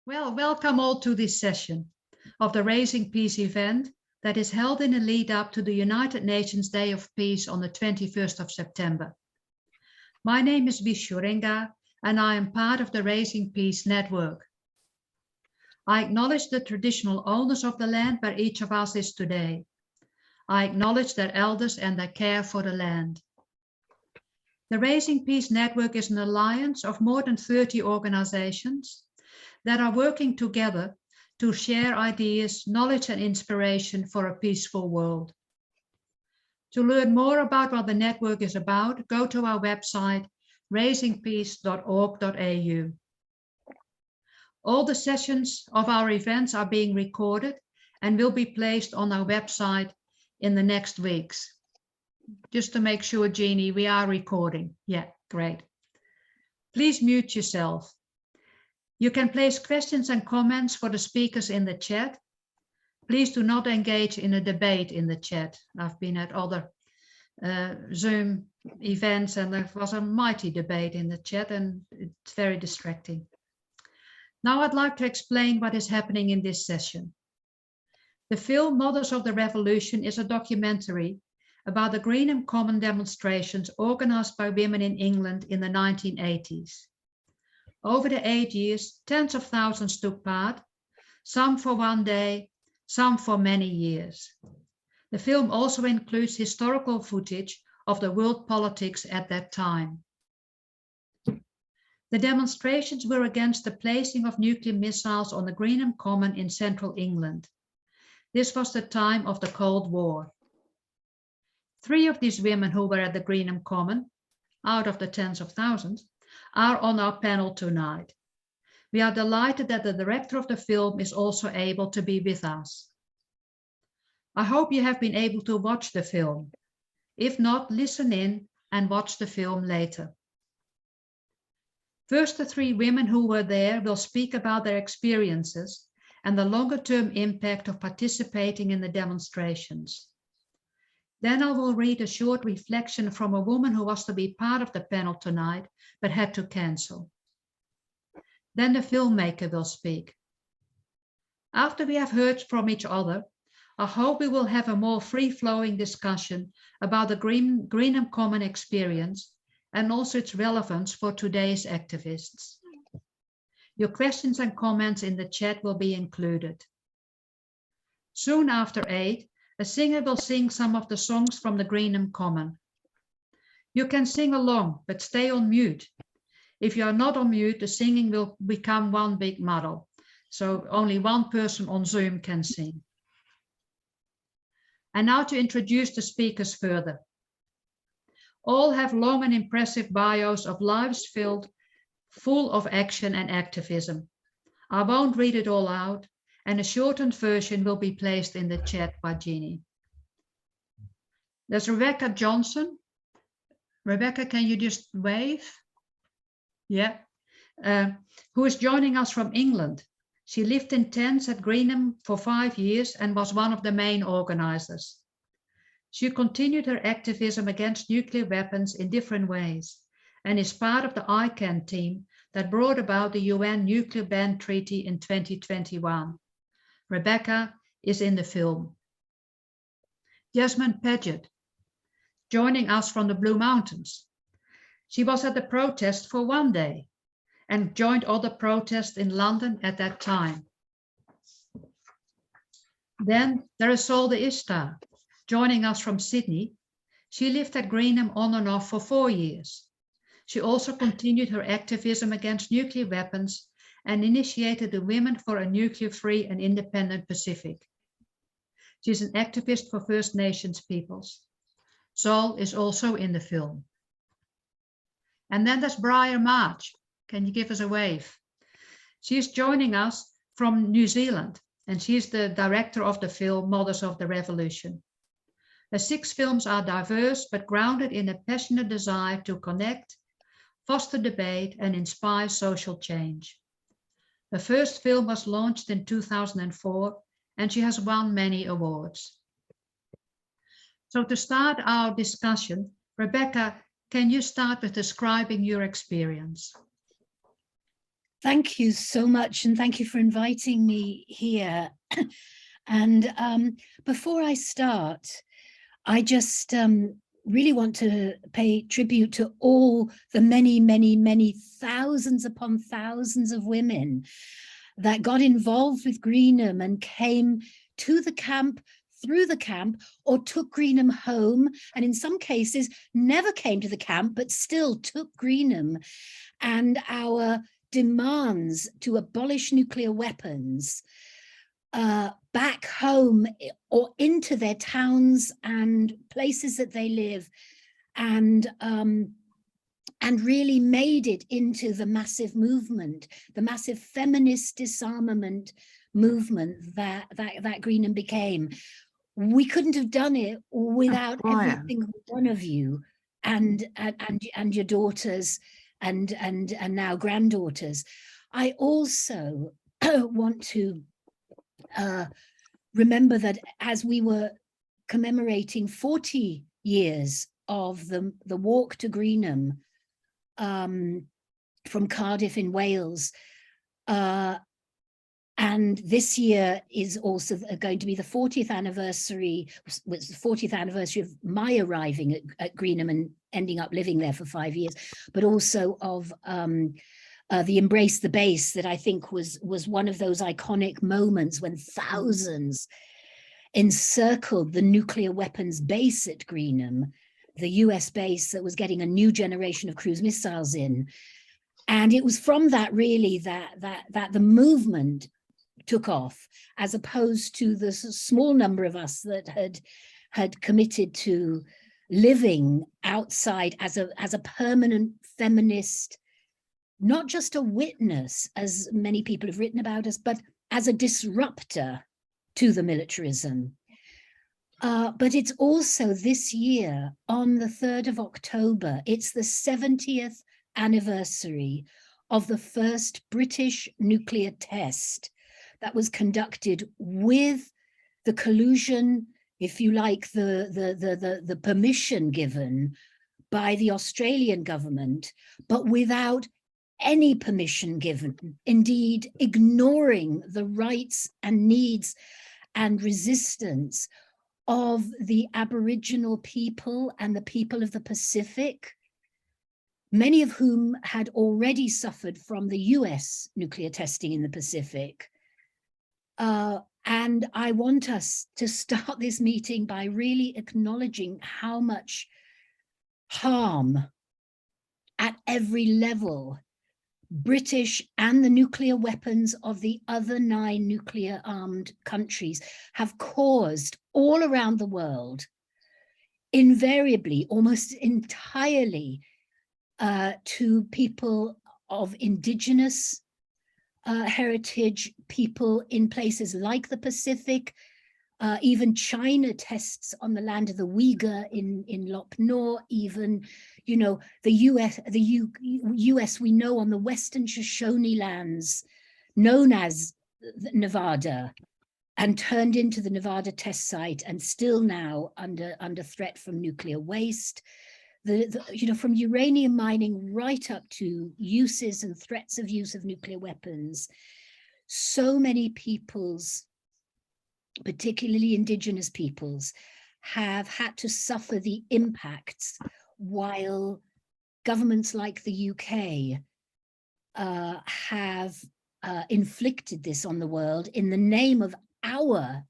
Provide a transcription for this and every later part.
Well, welcome all to this session of the Raising Peace event that is held in the lead up to the United Nations Day of Peace on the 21st of September. My name is Vishurenga and I am part of the Raising Peace network. I acknowledge the traditional owners of the land where each of us is today. I acknowledge their elders and their care for the land. The Raising Peace network is an alliance of more than 30 organizations that are working together to share ideas, knowledge and inspiration for a peaceful world. To learn more about what the network is about, go to our website, raisingpeace.org.au. All the sessions of our events are being recorded and will be placed on our website in the next weeks. Just to make sure, Jeannie, we are recording. Yeah, great. Please mute yourself. You can place questions and comments for the speakers in the chat. Please do not engage in a debate in the chat. I've been at other Zoom events and there was a mighty debate in the chat and it's very distracting. Now I'd like to explain what is happening in this session. The film Mothers of the Revolution is a documentary about the Greenham Common demonstrations organized by women in England in the 1980s. Over the 8 years, tens of thousands took part, some for one day, some for many years. The film also includes historical footage of the world politics at that time. The demonstrations were against the placing of nuclear missiles on the Greenham Common in central England. This was the time of the Cold War. 3 of these women who were at the Greenham Common, out of the tens of thousands, are on our panel tonight. We are delighted that the director of the film is also able to be with us. I hope you have been able to watch the film. If not, listen in and watch the film later. First, the 3 women who were there will speak about their experiences and the longer-term impact of participating in the demonstrations. Then I will read a short reflection from a woman who was to be part of the panel tonight, but had to cancel. Then the filmmaker will speak. After we have heard from each other, I hope we will have a more free-flowing discussion about the Greenham Common experience and also its relevance for today's activists. Your questions and comments in the chat will be included. Soon after 8, a singer will sing some of the songs from the Greenham Common. You can sing along, but stay on mute. If you are not on mute, the singing will become one big muddle. So only one person on Zoom can sing. And now to introduce the speakers further. All have long and impressive bios of lives full of action and activism. I won't read it all out, and a shortened version will be placed in the chat by Jeannie. There's Rebecca Johnson. Rebecca, can you just wave? Yeah. Who is joining us from England. She lived in tents at Greenham for 5 years and was one of the main organizers. She continued her activism against nuclear weapons in different ways and is part of the ICAN team that brought about the UN Nuclear Ban Treaty in 2021. Rebecca is in the film. Jasmine Paget, joining us from the Blue Mountains. She was at the protest for 1 day and joined other protests in London at that time. Then there is Solde Ishtar, joining us from Sydney. She lived at Greenham on and off for 4 years. She also continued her activism against nuclear weapons and initiated the Women for a Nuclear-Free and Independent Pacific. She's an activist for First Nations peoples. Sol is also in the film. And then there's Briar March. Can you give us a wave? She's joining us from New Zealand, and she's the director of the film Mothers of the Revolution. The 6 films are diverse, but grounded in a passionate desire to connect, foster debate, and inspire social change. The first film was launched in 2004, and she has won many awards. So to start our discussion, Rebecca, can you start with describing your experience? Thank you so much, and thank you for inviting me here. And before I start, I just really want to pay tribute to all the many, many, many thousands upon thousands of women that got involved with Greenham and came to the camp, through the camp, or took Greenham home, and in some cases never came to the camp, but still took Greenham and our demands to abolish nuclear weapons back home or into their towns and places that they live, and really made it into the massive movement, the massive feminist disarmament movement that Greenham became. We couldn't have done it without every single one of you and your daughters and now granddaughters. I also want to remember that as we were commemorating 40 years of the walk to Greenham from Cardiff in Wales, and this year is also going to be the 40th anniversary, was the 40th anniversary of my arriving at Greenham and ending up living there for 5 years, but also of the Embrace the Base, that I think was one of those iconic moments when thousands encircled the nuclear weapons base at Greenham, the US base that was getting a new generation of cruise missiles in. And it was from that really that the movement took off, as opposed to the small number of us that had committed to living outside as a permanent feminist, not just a witness, as many people have written about us, but as a disruptor to the militarism. But it's also this year, on the 3rd of October, it's the 70th anniversary of the first British nuclear test that was conducted with the collusion, if you like, the permission given by the Australian government, but without any permission given, indeed ignoring the rights and needs and resistance of the Aboriginal people and the people of the Pacific, many of whom had already suffered from the US nuclear testing in the Pacific. And I want us to start this meeting by really acknowledging how much harm at every level British and the nuclear weapons of the other 9 nuclear armed countries have caused all around the world, invariably, almost entirely, to people of indigenous heritage, people in places like the Pacific. Even China tests on the land of the Uyghur in Lop Nor, even, you know, the US, we know, on the Western Shoshone lands, known as Nevada, and turned into the Nevada test site, and still now under threat from nuclear waste. You know, from uranium mining right up to uses and threats of use of nuclear weapons, so many peoples, particularly indigenous peoples, have had to suffer the impacts, while governments like the UK have inflicted this on the world in the name of our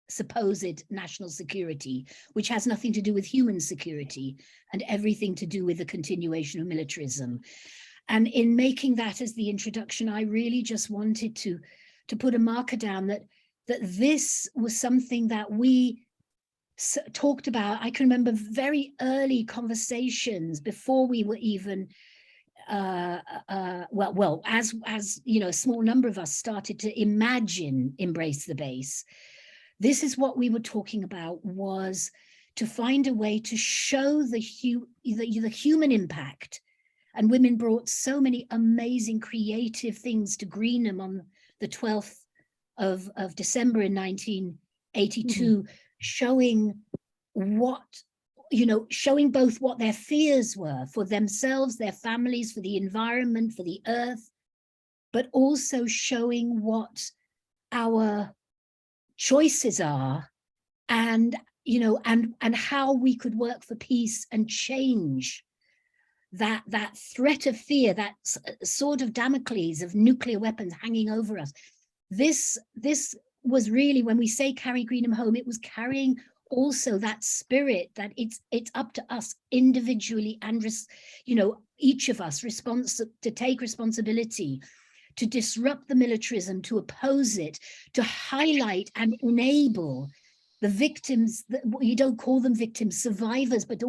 supposed national security, which has nothing to do with human security and everything to do with the continuation of militarism. And in making that as the introduction, I really just wanted to put a marker down that this was something that we talked about. I can remember very early conversations before we were even as you know, a small number of us started to imagine Embrace the Base. This is what we were talking about, was to find a way to show the human impact. And women brought so many amazing creative things to Greenham on the 12th of December in 1982, showing what, you know, showing both what their fears were for themselves, their families, for the environment, for the earth, but also showing what our choices are, and and how we could work for peace and change that threat of fear, that sword of Damocles of nuclear weapons hanging over us. This was really, when we say carry Greenham home, it was carrying also that spirit that it's up to us individually and each of us to take responsibility, to disrupt the militarism, to oppose it, to highlight and enable the victims. You don't call them victims, survivors, but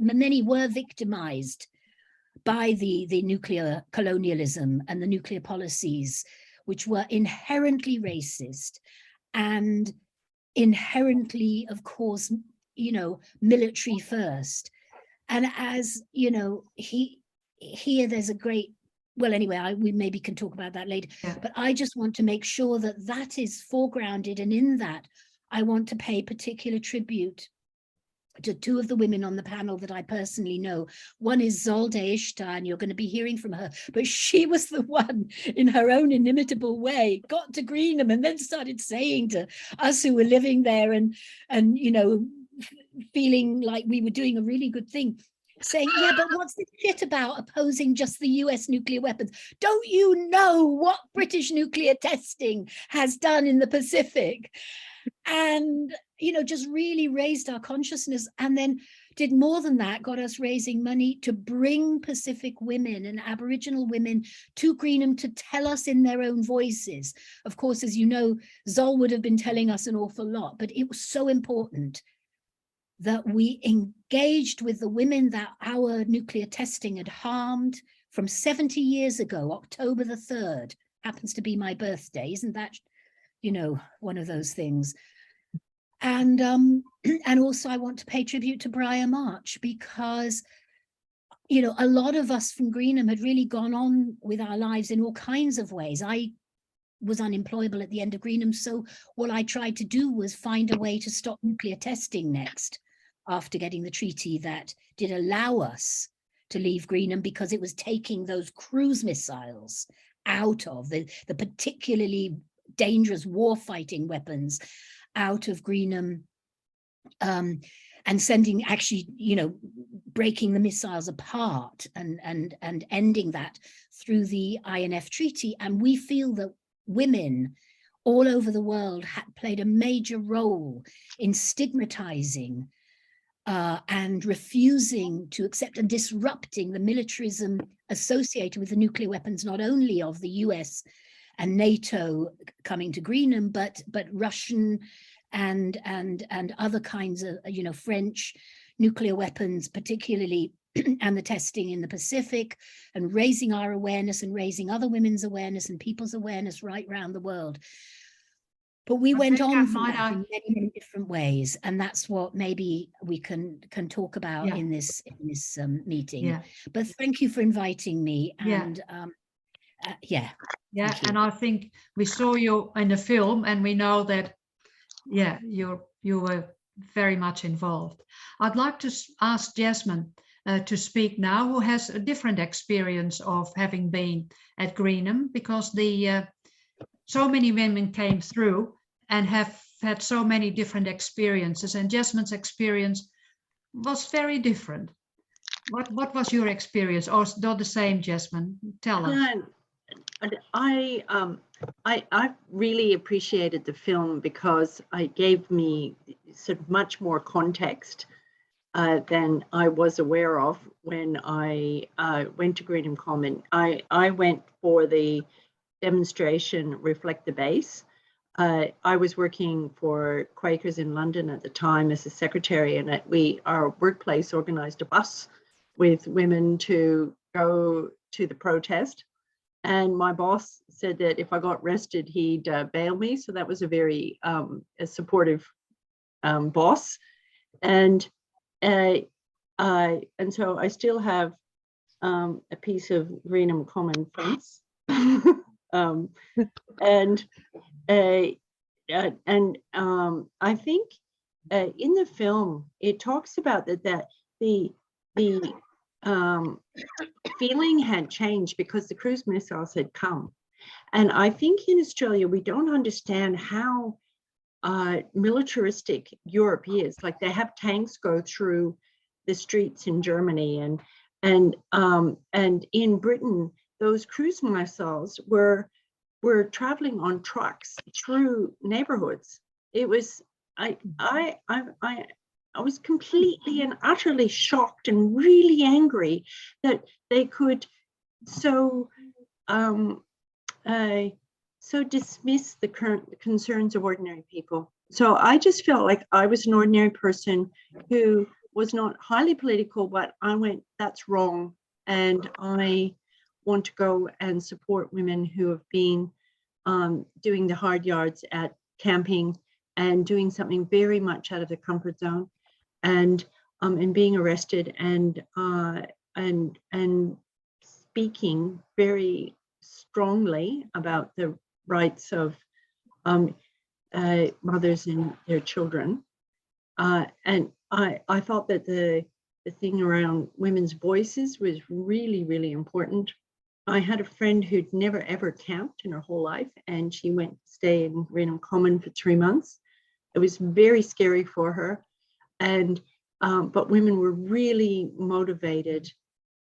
many were victimized by the nuclear colonialism and the nuclear policies, which were inherently racist and inherently, of course, military first. And as here there's a great, well, anyway, we maybe can talk about that later. Yeah. But I just want to make sure that that is foregrounded, and in that I want to pay particular tribute to two of the women on the panel that I personally know. One is Zolde Ishtar, and you're going to be hearing from her, but she was the one, in her own inimitable way, got to Greenham and then started saying to us who were living there and feeling like we were doing a really good thing, saying, yeah, but what's this shit about opposing just the US nuclear weapons? Don't you know what British nuclear testing has done in the Pacific? And just really raised our consciousness, and then did more than that, got us raising money to bring Pacific women and Aboriginal women to Greenham to tell us in their own voices. Of course, as you know, Zol would have been telling us an awful lot, but it was so important that we engaged with the women that our nuclear testing had harmed from 70 years ago. October the 3rd happens to be my birthday. Isn't that, one of those things? And also I want to pay tribute to Briar March, because, a lot of us from Greenham had really gone on with our lives in all kinds of ways. I was unemployable at the end of Greenham, so what I tried to do was find a way to stop nuclear testing next, after getting the treaty that did allow us to leave Greenham, because it was taking those cruise missiles out of the particularly dangerous war-fighting weapons out of Greenham, and sending, actually, breaking the missiles apart and ending that through the INF treaty. And we feel that women all over the world had played a major role in stigmatizing and refusing to accept and disrupting the militarism associated with the nuclear weapons, not only of the US and NATO coming to Greenham, but Russian and other kinds of, French nuclear weapons, particularly, and the testing in the Pacific, and raising our awareness and raising other women's awareness and people's awareness right around the world. But we went on from that in many, many different ways, and that's what maybe we can talk about in this meeting. Yeah. But thank you for inviting me, and yeah, and I think we saw you in the film, and we know that you were very much involved. I'd like to ask Jasmine to speak now, who has a different experience of having been at Greenham, because so many women came through and have had so many different experiences, and Jasmine's experience was very different. What was your experience, or not the same, Jasmine? Tell us. I really appreciated the film because it gave me sort of much more context than I was aware of when I went to Greenham Common. I went for the demonstration Reflect the Base. I was working for Quakers in London at the time as a secretary, and our workplace organised a bus with women to go to the protest. And my boss said that if I got arrested, he'd bail me. So that was a very supportive boss. And so I still have a piece of Greenham Common fence. And I think in the film it talks about that the feeling had changed because the cruise missiles had come, And I think in Australia, we don't understand how militaristic Europe is. Like, they have tanks go through the streets in Germany, and in Britain, those cruise missiles were traveling on trucks through neighborhoods. It was, I was completely and utterly shocked and really angry that they could so dismiss the current concerns of ordinary people. So I just felt like I was an ordinary person who was not highly political, but I went, that's wrong. And I want to go and support women who have been doing the hard yards at camping and doing something very much out of their comfort zone, and being arrested and speaking very strongly about the rights of mothers and their children. And I thought that the thing around women's voices was really, really important. I had a friend who'd never ever camped in her whole life, and she went to stay in Greenham Common for 3 months. It was very scary for her, and but women were really motivated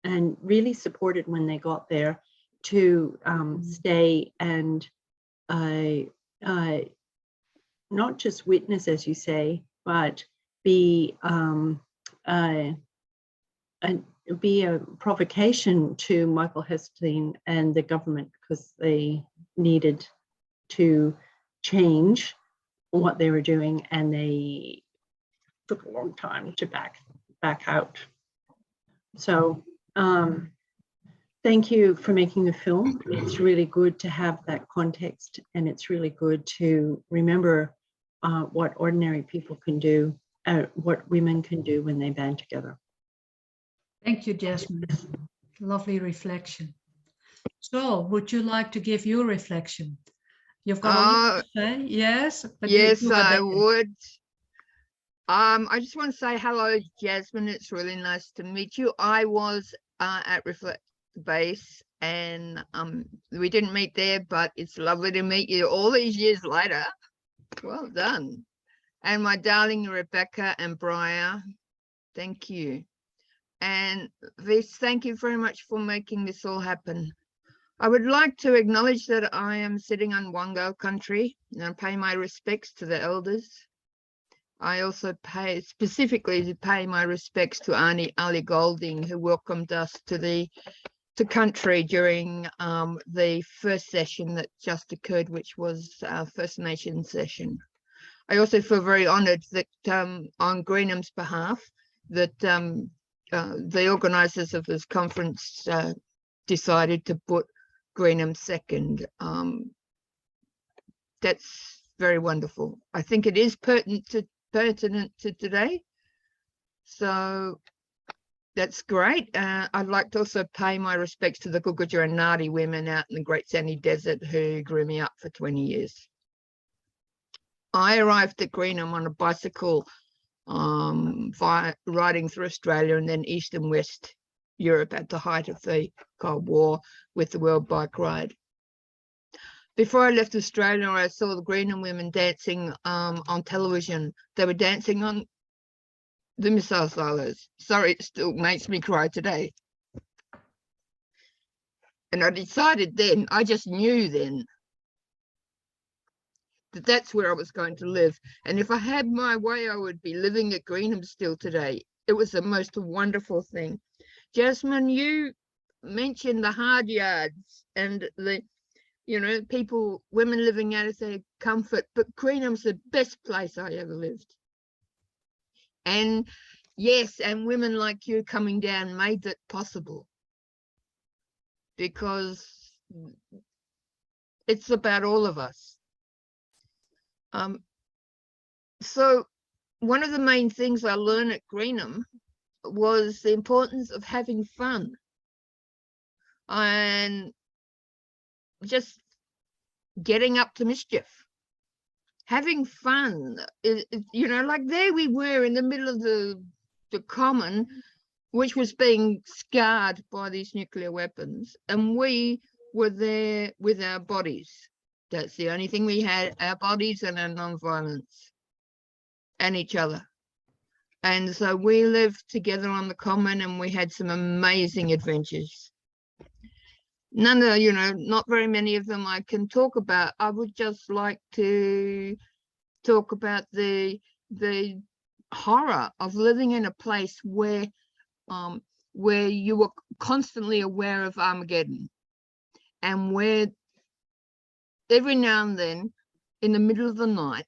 and really supported when they got there to stay and not just witness, as you say, but be a provocation to Michael Heseltine and the government, because they needed to change what they were doing, and they took a long time to back out. So thank you for making the film. It's really good to have that context, and it's really good to remember what ordinary people can do, what women can do when they band together. Thank you, Jasmine. Lovely reflection. So, would you like to give your reflection? You've got a lot to say, yes? But yes, I would. I just want to say hello, Jasmine. It's really nice to meet you. I was at Reflect Base, and we didn't meet there, but it's lovely to meet you all these years later. Well done. And my darling Rebecca and Briar, thank you. And Vis, thank you very much for making this all happen. I would like to acknowledge that I am sitting on Wango country, and I pay my respects to the elders. I also specifically pay my respects to Auntie Ali Golding, who welcomed us to country during the first session that just occurred, which was our First Nations session. I also feel very honoured that on Greenham's behalf, that the organisers of this conference decided to put Greenham second. That's very wonderful. I think it is pertinent to today. So that's great. I'd like to also pay my respects to the Guguja and Ngāti women out in the Great Sandy Desert who grew me up for 20 years. I arrived at Greenham on a bicycle, riding through Australia and then East and West Europe at the height of the Cold War with the World Bike Ride. Before I left Australia, I saw the Greenham women dancing on television. They were dancing on the missile silos. Sorry, it still makes me cry today. And I decided then, I just knew then, that that's where I was going to live. And if I had my way, I would be living at Greenham still today. It was the most wonderful thing. Jasmine, you mentioned the hard yards and the, people, women living out of their comfort, but Greenham's the best place I ever lived. And yes, and women like you coming down made that possible, because it's about all of us. So one of the main things I learned at Greenham was the importance of having fun and just getting up to mischief. Having fun, like there we were in the middle of the common, which was being scarred by these nuclear weapons, and we were there with our bodies. That's the only thing we had, our bodies and our non-violence and each other. And so we lived together on the common, and we had some amazing adventures. None of, not very many of them I can talk about. I would just like to talk about the horror of living in a place where you were constantly aware of Armageddon, and where every now and then, in the middle of the night,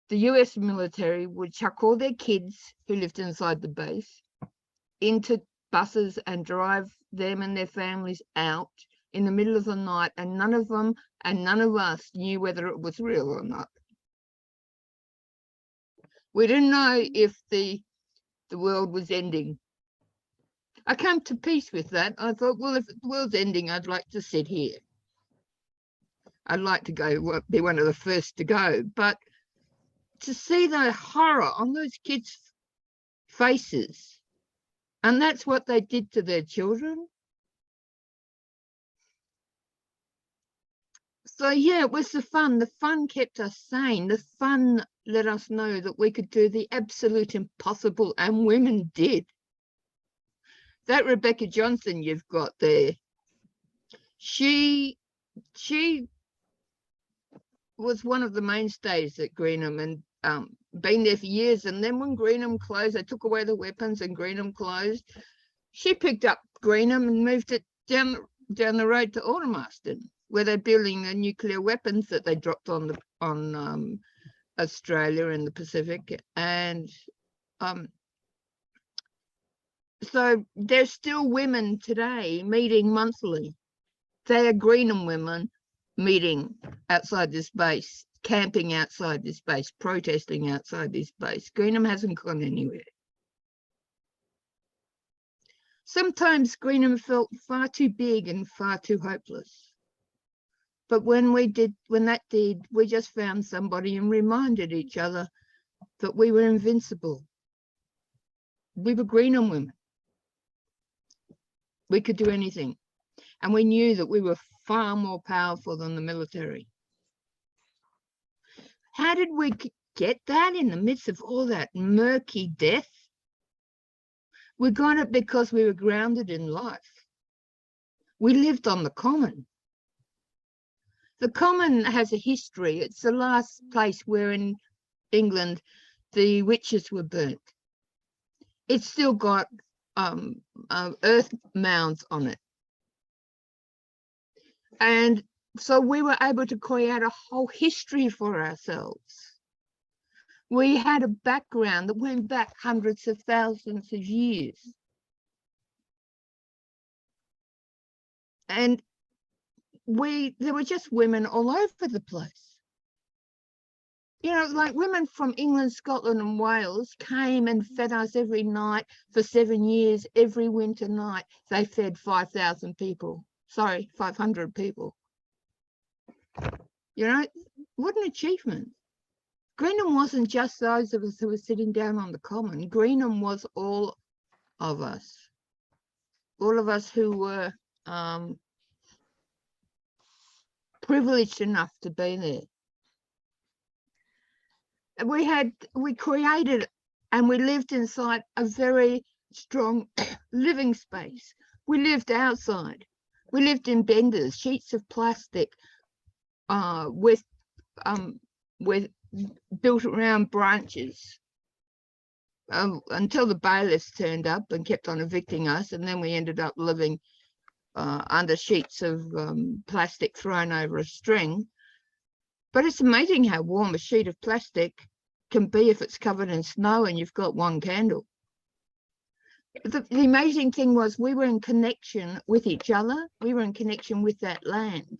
the US military would chuck all their kids who lived inside the base into buses and drive them and their families out in the middle of the night, and none of them and none of us knew whether it was real or not. We didn't know if the world was ending. I came to peace with that. I thought, well, if the world's ending, I'd like to sit here. I'd like to go, be one of the first to go. But to see the horror on those kids' faces, and that's what they did to their children. So yeah, it was the fun. The fun kept us sane. The fun let us know that we could do the absolute impossible, and women did. That Rebecca Johnson you've got there, she was one of the mainstays at Greenham, and been there for years. And then when Greenham closed, they took away the weapons and Greenham closed. She picked up Greenham and moved it down the road to Aldermaston, where they're building the nuclear weapons that they dropped on Australia and the Pacific. And so there's still women today meeting monthly. They are Greenham women meeting outside this base, camping outside this base, protesting outside this base. Greenham hasn't gone anywhere. Sometimes Greenham felt far too big and far too hopeless. But when that did, we just found somebody and reminded each other that we were invincible. We were Greenham women. We could do anything. And we knew that we were far more powerful than the military. How did we get that in the midst of all that murky death? We got it because we were grounded in life. We lived on the common. The common has a history. It's the last place where in England the witches were burnt. It's still got earth mounds on it. And so we were able to create a whole history for ourselves. We had a background that went back hundreds of thousands of years. And there were just women all over the place. Like women from England, Scotland and Wales came and fed us every night for 7 years. Every winter night, they fed 5,000 people. Sorry, 500 people. What an achievement. Greenham wasn't just those of us who were sitting down on the common. Greenham was all of us who were privileged enough to be there. We created and we lived inside a very strong living space. We lived outside. We lived in benders, sheets of plastic with built around branches until the bailiffs turned up and kept on evicting us, and then we ended up living under sheets of plastic thrown over a string. But it's amazing how warm a sheet of plastic can be if it's covered in snow and you've got one candle. The amazing thing was we were in connection with each other. We were in connection with that land.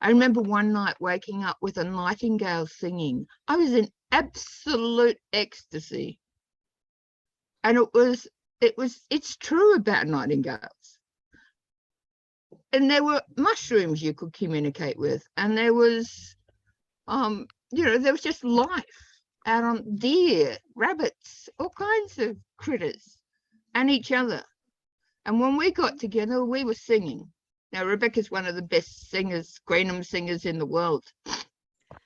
I remember one night waking up with a nightingale singing. I was in absolute ecstasy. And it's true about nightingales. And there were mushrooms you could communicate with. And there was, there was just life out on deer, rabbits, all kinds of critters and each other. And when we got together, we were singing. Now, Rebecca's one of the best singers, Greenham singers in the world.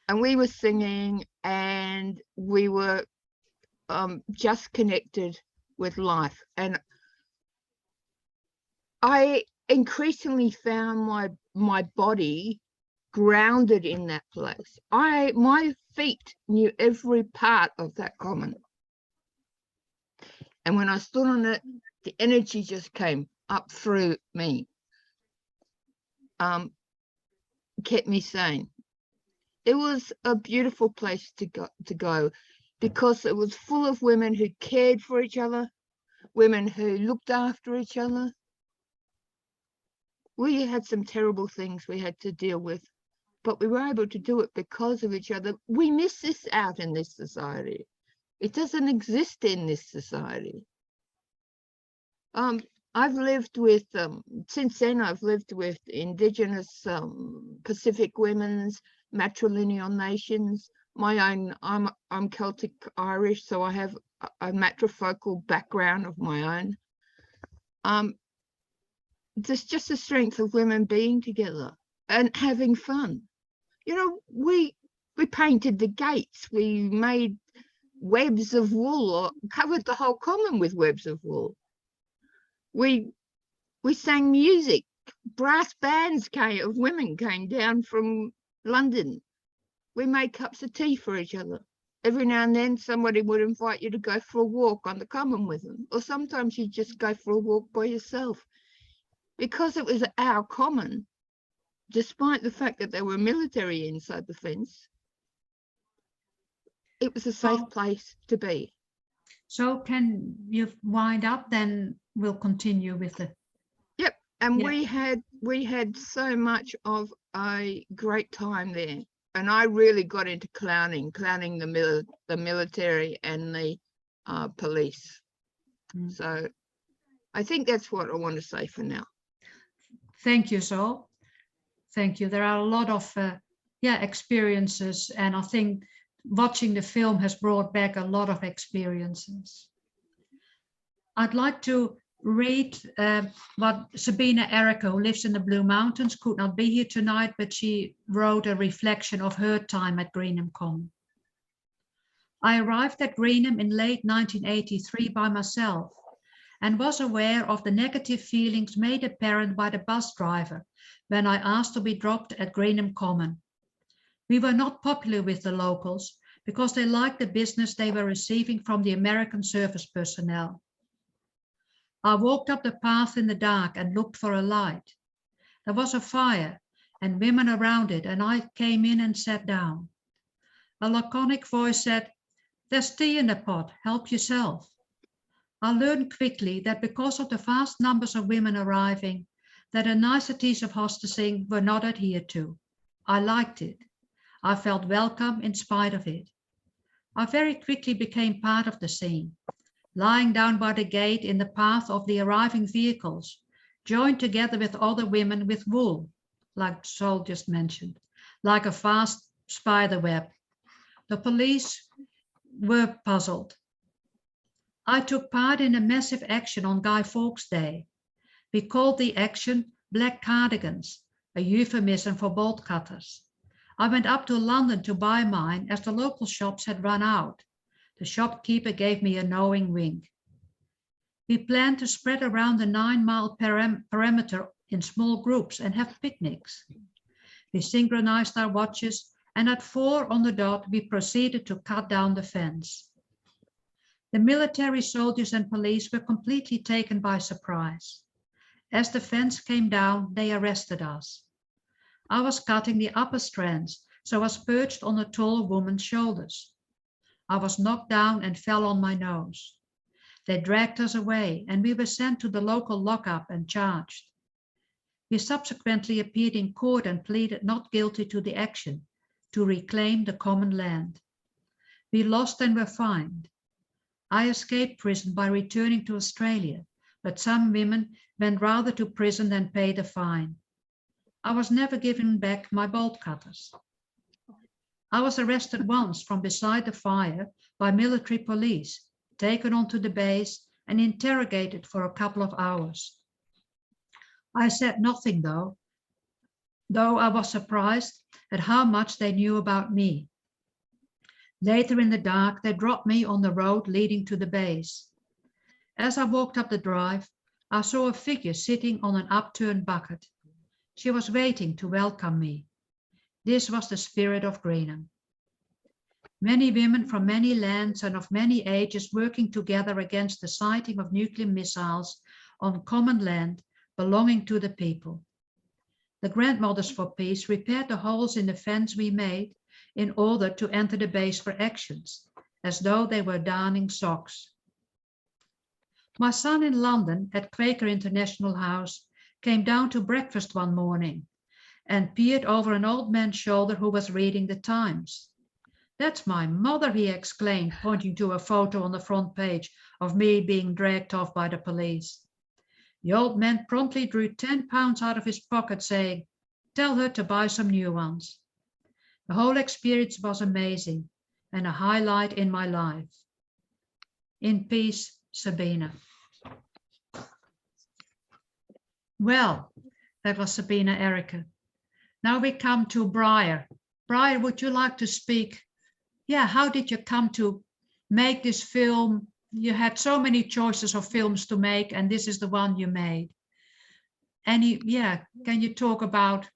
And we were singing, and we were just connected with life. And I increasingly found my body grounded in that place. My feet knew every part of that common. And when I stood on it, the energy just came up through me. Kept me sane. It was a beautiful place to go because it was full of women who cared for each other, women who looked after each other. We had some terrible things we had to deal with, but we were able to do it because of each other. We miss this out in this society. It doesn't exist in this society. I've lived with, since then, I've lived with Indigenous Pacific women's, matrilineal nations. My own, I'm Celtic Irish, so I have a matrifocal background of my own. There's just the strength of women being together and having fun. You know, we painted the gates, we made webs of wool, or covered the whole common with webs of wool. We sang music. Brass bands of women came down from London. We made cups of tea for each other. Every now and then somebody would invite you to go for a walk on the common with them, or sometimes you just go for a walk by yourself. Because it was our common, despite the fact that there were military inside the fence, it was a safe place to be. So can you wind up, then we'll continue with the... Yep, and Yeah. we had so much of a great time there. And I really got into clowning the military and the police. Mm. So I think that's what I want to say for now. Thank you, Sol. Thank you. There are a lot of experiences, and I think watching the film has brought back a lot of experiences. I'd like to read what Sabina Erica, who lives in the Blue Mountains, could not be here tonight, but she wrote a reflection of her time at Greenham Common. I arrived at Greenham in late 1983 by myself and was aware of the negative feelings made apparent by the bus driver when I asked to be dropped at Greenham Common. We were not popular with the locals because they liked the business they were receiving from the American service personnel. I walked up the path in the dark and looked for a light. There was a fire and women around it, and I came in and sat down. A laconic voice said, "There's tea in the pot, help yourself." I learned quickly that because of the vast numbers of women arriving, that the niceties of hostessing were not adhered to. I liked it. I felt welcome in spite of it. I very quickly became part of the scene, lying down by the gate in the path of the arriving vehicles, joined together with other women with wool, like Sol just mentioned, like a vast spider web. The police were puzzled. I took part in a massive action on Guy Fawkes Day. We called the action Black Cardigans, a euphemism for bolt cutters. I went up to London to buy mine as the local shops had run out. The shopkeeper gave me a knowing wink. We planned to spread around the 9-mile perimeter in small groups and have picnics. We synchronized our watches, and at 4 on the dot, we proceeded to cut down the fence. The military, soldiers, and police were completely taken by surprise. As the fence came down, they arrested us. I was cutting the upper strands, so I was perched on a tall woman's shoulders. I was knocked down and fell on my nose. They dragged us away, and we were sent to the local lockup and charged. We subsequently appeared in court and pleaded not guilty to the action, to reclaim the common land. We lost and were fined. I escaped prison by returning to Australia, but some women went rather to prison than pay the fine. I was never given back my bolt cutters. I was arrested once from beside the fire by military police, taken onto the base and interrogated for a couple of hours. I said nothing though I was surprised at how much they knew about me. Later in the dark, they dropped me on the road leading to the base. As I walked up the drive, I saw a figure sitting on an upturned bucket. She was waiting to welcome me. This was the spirit of Greenham. Many women from many lands and of many ages working together against the sighting of nuclear missiles on common land belonging to the people. The Grandmothers for Peace repaired the holes in the fence we made in order to enter the base for actions, as though they were darning socks. My son in London at Quaker International House came down to breakfast one morning and peered over an old man's shoulder who was reading the Times. "That's my mother," he exclaimed, pointing to a photo on the front page of me being dragged off by the police. The old man promptly drew £10 out of his pocket, saying, "Tell her to buy some new ones." The whole experience was amazing and a highlight in my life. In peace, Sabina. Well, that was Sabina Erica. Now we come to Briar. Briar, would you like to speak? Yeah, how did you come to make this film? You had so many choices of films to make, and this is the one you made. Can you talk about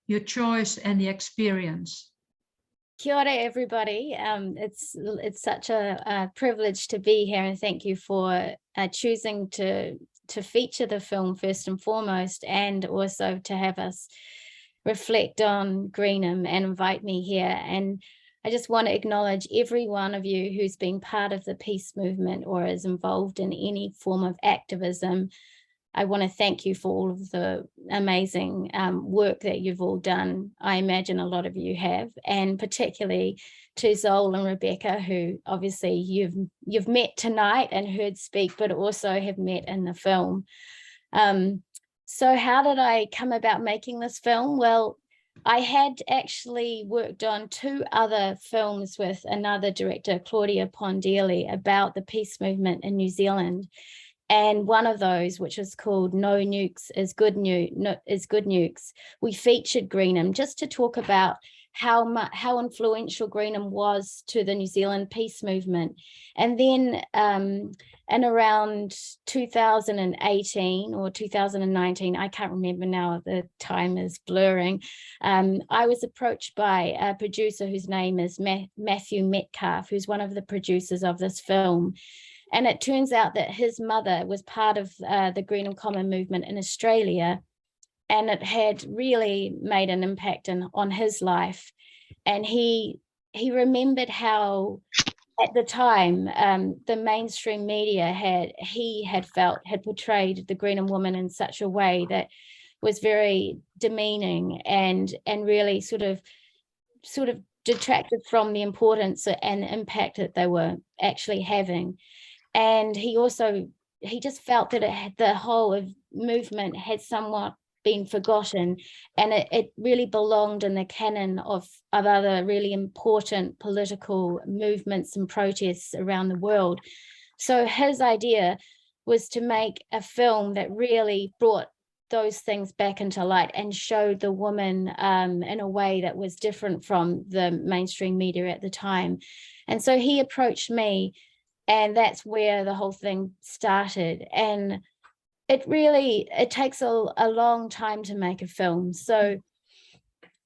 your choice and the experience? Kia ora, everybody. It's such a privilege to be here, and thank you for choosing to feature the film first and foremost, and also to have us reflect on Greenham and invite me here. And I just want to acknowledge every one of you who's been part of the peace movement or is involved in any form of activism. I want to thank you for all of the amazing work that you've all done. I imagine a lot of you have, and particularly to Zoe and Rebecca, who obviously you've met tonight and heard speak, but also have met in the film. So how did I come about making this film? Well, I had actually worked on 2 other films with another director, Claudia Pondielli, about the peace movement in New Zealand. And one of those, which is called No Nukes is Good Nukes, we featured Greenham just to talk about how influential Greenham was to the New Zealand peace movement. And then in around 2018 or 2019, I can't remember now, the time is blurring, I was approached by a producer whose name is Matthew Metcalfe, who's one of the producers of this film. And it turns out that his mother was part of the Greenham Common movement in Australia, and it had really made an impact on his life. And he remembered how, at the time, the mainstream media had portrayed the Greenham woman in such a way that was very demeaning and really sort of detracted from the importance and impact that they were actually having. And he just felt that the whole movement had somewhat been forgotten, and it really belonged in the canon of other really important political movements and protests around the world. So his idea was to make a film that really brought those things back into light and showed the woman in a way that was different from the mainstream media at the time. And so he approached me, and that's where the whole thing started. And it takes a long time to make a film. So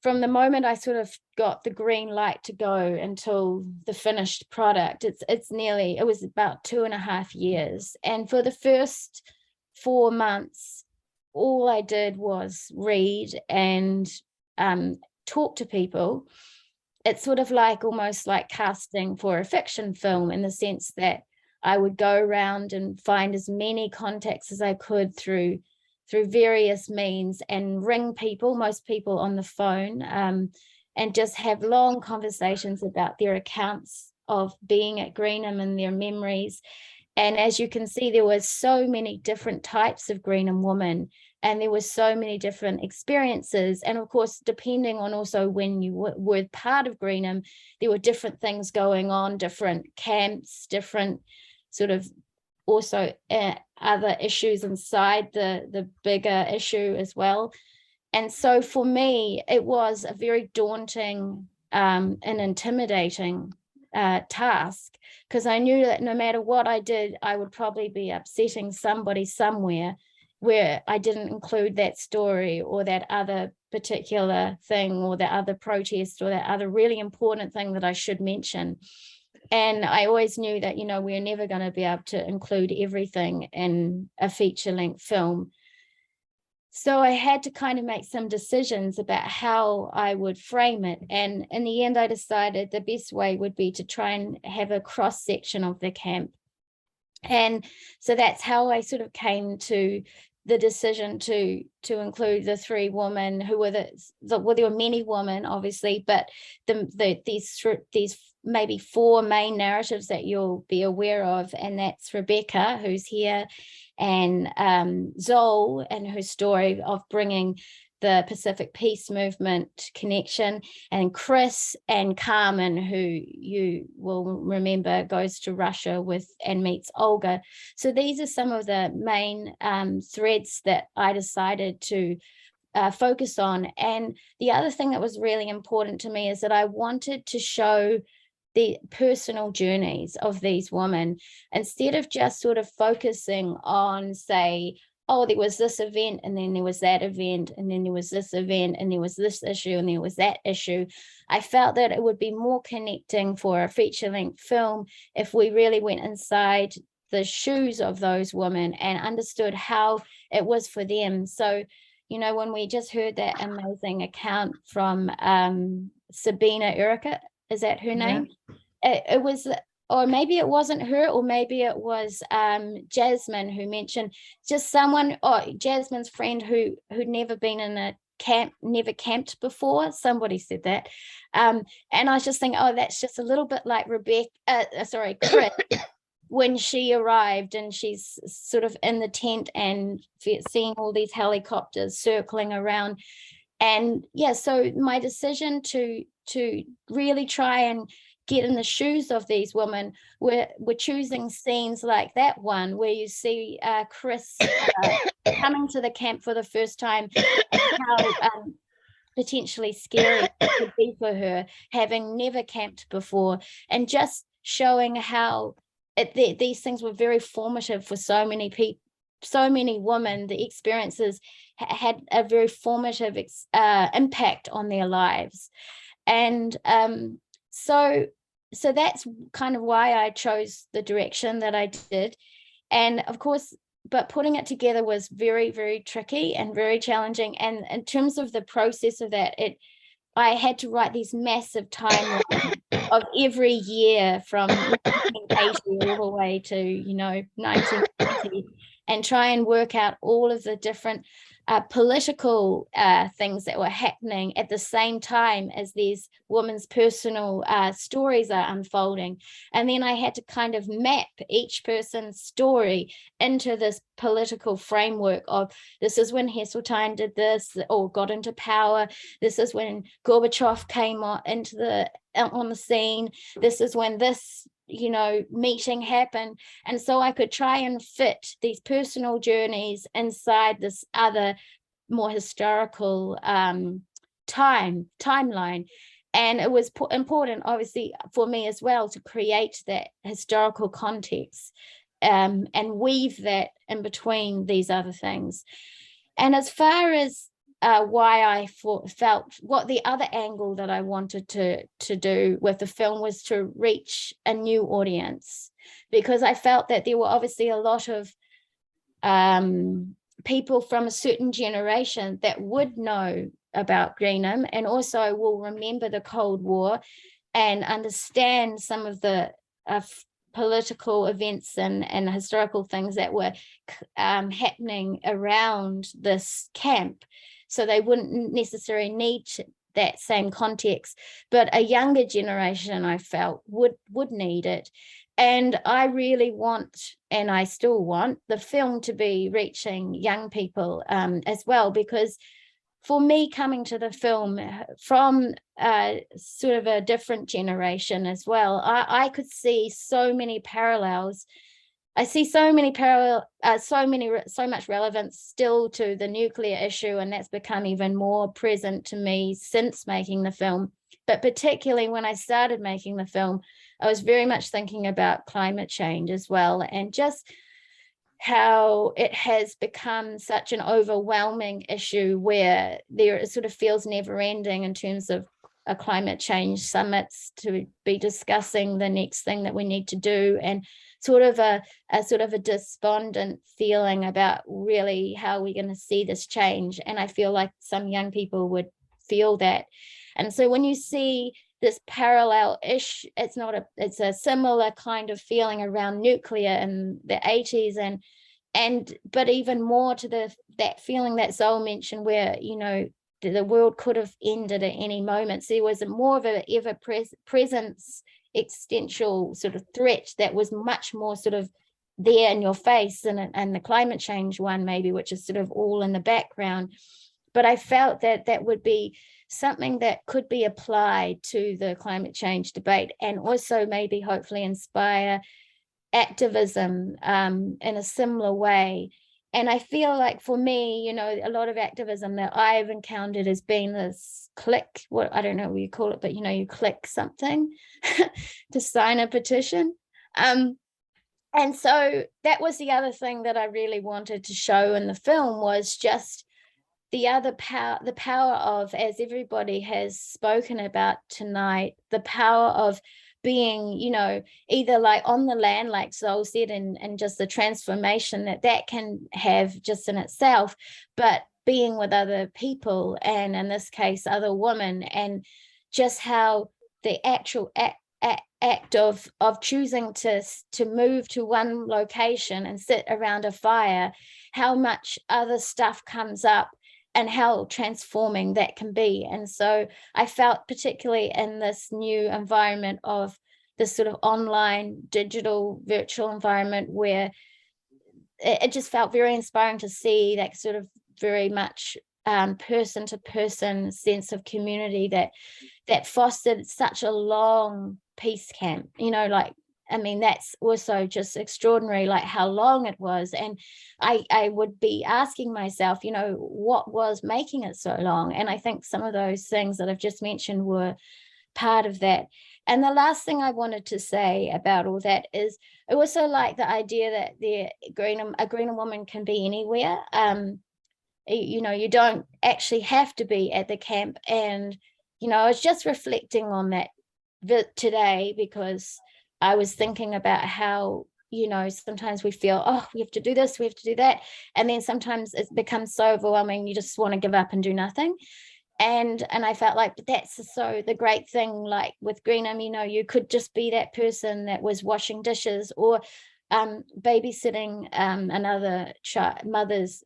from the moment I sort of got the green light to go until the finished product, it was about 2.5 years. And for the first 4 months, all I did was read and talk to people. It's sort of like almost like casting for a fiction film, in the sense that I would go around and find as many contacts as I could through various means and ring people, most people on the phone, and just have long conversations about their accounts of being at Greenham and their memories. And as you can see, there were so many different types of Greenham women, and there were so many different experiences. And of course, depending on also when you were part of Greenham, there were different things going on, different camps, different sort of also other issues inside the bigger issue as well. And so for me, it was a very daunting and intimidating task, because I knew that no matter what I did, I would probably be upsetting somebody somewhere where I didn't include that story or that other particular thing or that other protest or that other really important thing that I should mention. And I always knew that, you know, we're never going to be able to include everything in a feature-length film. So I had to kind of make some decisions about how I would frame it. And in the end, I decided the best way would be to try and have a cross section of the camp. And so that's how I sort of came to the decision to include the three women who were well, there were many women, obviously, but these maybe four main narratives that you'll be aware of, and that's Rebecca, who's here, and Zoe and her story of bringing the Pacific Peace Movement connection, and Chris and Carmen, who you will remember goes to Russia and meets Olga. So these are some of the main threads that I decided to focus on. And the other thing that was really important to me is that I wanted to show the personal journeys of these women, instead of just sort of focusing on, say, oh, there was this event, and then there was that event, and then there was this event, and there was this issue, and there was that issue. I felt that it would be more connecting for a feature-length film if we really went inside the shoes of those women and understood how it was for them. So, you know, when we just heard that amazing account from Sabina Erica, is that her name? It was, or maybe it wasn't her, or maybe it was Jasmine who mentioned just someone, or Jasmine's friend who'd never been in a camp, never camped before. Somebody said that. And I was just thinking, oh, that's just a little bit like Chris, when she arrived and she's sort of in the tent and seeing all these helicopters circling around. And yeah, so my decision to really try and get in the shoes of these women, we're choosing scenes like that one where you see Chris coming to the camp for the first time, and how potentially scary it could be for her, having never camped before, and just showing how these things were very formative for so many people, so many women. The experiences had a very formative impact on their lives. And so that's kind of why I chose the direction that I did. And of course, but putting it together was very, very tricky and very challenging. And in terms of the process of that, I had to write these massive timelines of every year from 1980 all the way to, 1990, and try and work out all of the different political things that were happening at the same time as these women's personal stories are unfolding. And then I had to kind of map each person's story into this political framework of, this is when Heseltine did this or got into power. This is when Gorbachev came on the scene. This is when this meeting happened. And so I could try and fit these personal journeys inside this other more historical timeline. And it was important, obviously, for me as well, to create that historical context and weave that in between these other things. And as far as why I felt what the other angle that I wanted to do with the film was to reach a new audience, because I felt that there were obviously a lot of people from a certain generation that would know about Greenham and also will remember the Cold War and understand some of the political events and historical things that were happening around this camp. So they wouldn't necessarily need that same context, but a younger generation, I felt, would need it. And I really want, and I still want, the film to be reaching young people as well, because for me, coming to the film from sort of a different generation as well, I could see so many parallels I see so many so much relevance still to the nuclear issue, and that's become even more present to me since making the film. But particularly when I started making the film, I was very much thinking about climate change as well, and just how it has become such an overwhelming issue where it sort of feels never ending in terms of a climate change summits to be discussing the next thing that we need to do, and sort of a despondent feeling about really how we're going to see this change. And I feel like some young people would feel that. And so when you see this parallel-ish, it's a similar kind of feeling around nuclear in the 80s, but even more to that feeling that Zoe mentioned, where, you know, the world could have ended at any moment. So there was more of an ever-presence existential sort of threat that was much more sort of there in your face, and the climate change one maybe, which is sort of all in the background. But I felt that that would be something that could be applied to the climate change debate, and also maybe hopefully inspire activism in a similar way. And I feel like for me, you know, a lot of activism that I've encountered has been this click, what I don't know what you call it, but, you know, you click something to sign a petition. And so that was the other thing that I really wanted to show in the film, was just the power of, as everybody has spoken about tonight, the power of being, you know, either like on the land, like Zoe said, and just the transformation that can have just in itself, but being with other people, and in this case, other women, and just how the actual act of choosing to move to one location and sit around a fire, how much other stuff comes up, and how transforming that can be. And so I felt, particularly in this new environment of this sort of online, digital, virtual environment, where it just felt very inspiring to see that sort of very much person to person sense of community that fostered such a long peace camp, you know, like, I mean, that's also just extraordinary, like how long it was. And I would be asking myself, you know, what was making it so long? And I think some of those things that I've just mentioned were part of that. And the last thing I wanted to say about all that is, I also like the idea that a Greenham woman can be anywhere. You know, you don't actually have to be at the camp. And, you know, I was just reflecting on that today, because I was thinking about how, you know, sometimes we feel, oh, we have to do this, we have to do that. And then sometimes it becomes so overwhelming, you just want to give up and do nothing. And I felt like that's so the great thing, like with Greenham, you know, you could just be that person that was washing dishes, or babysitting another mother's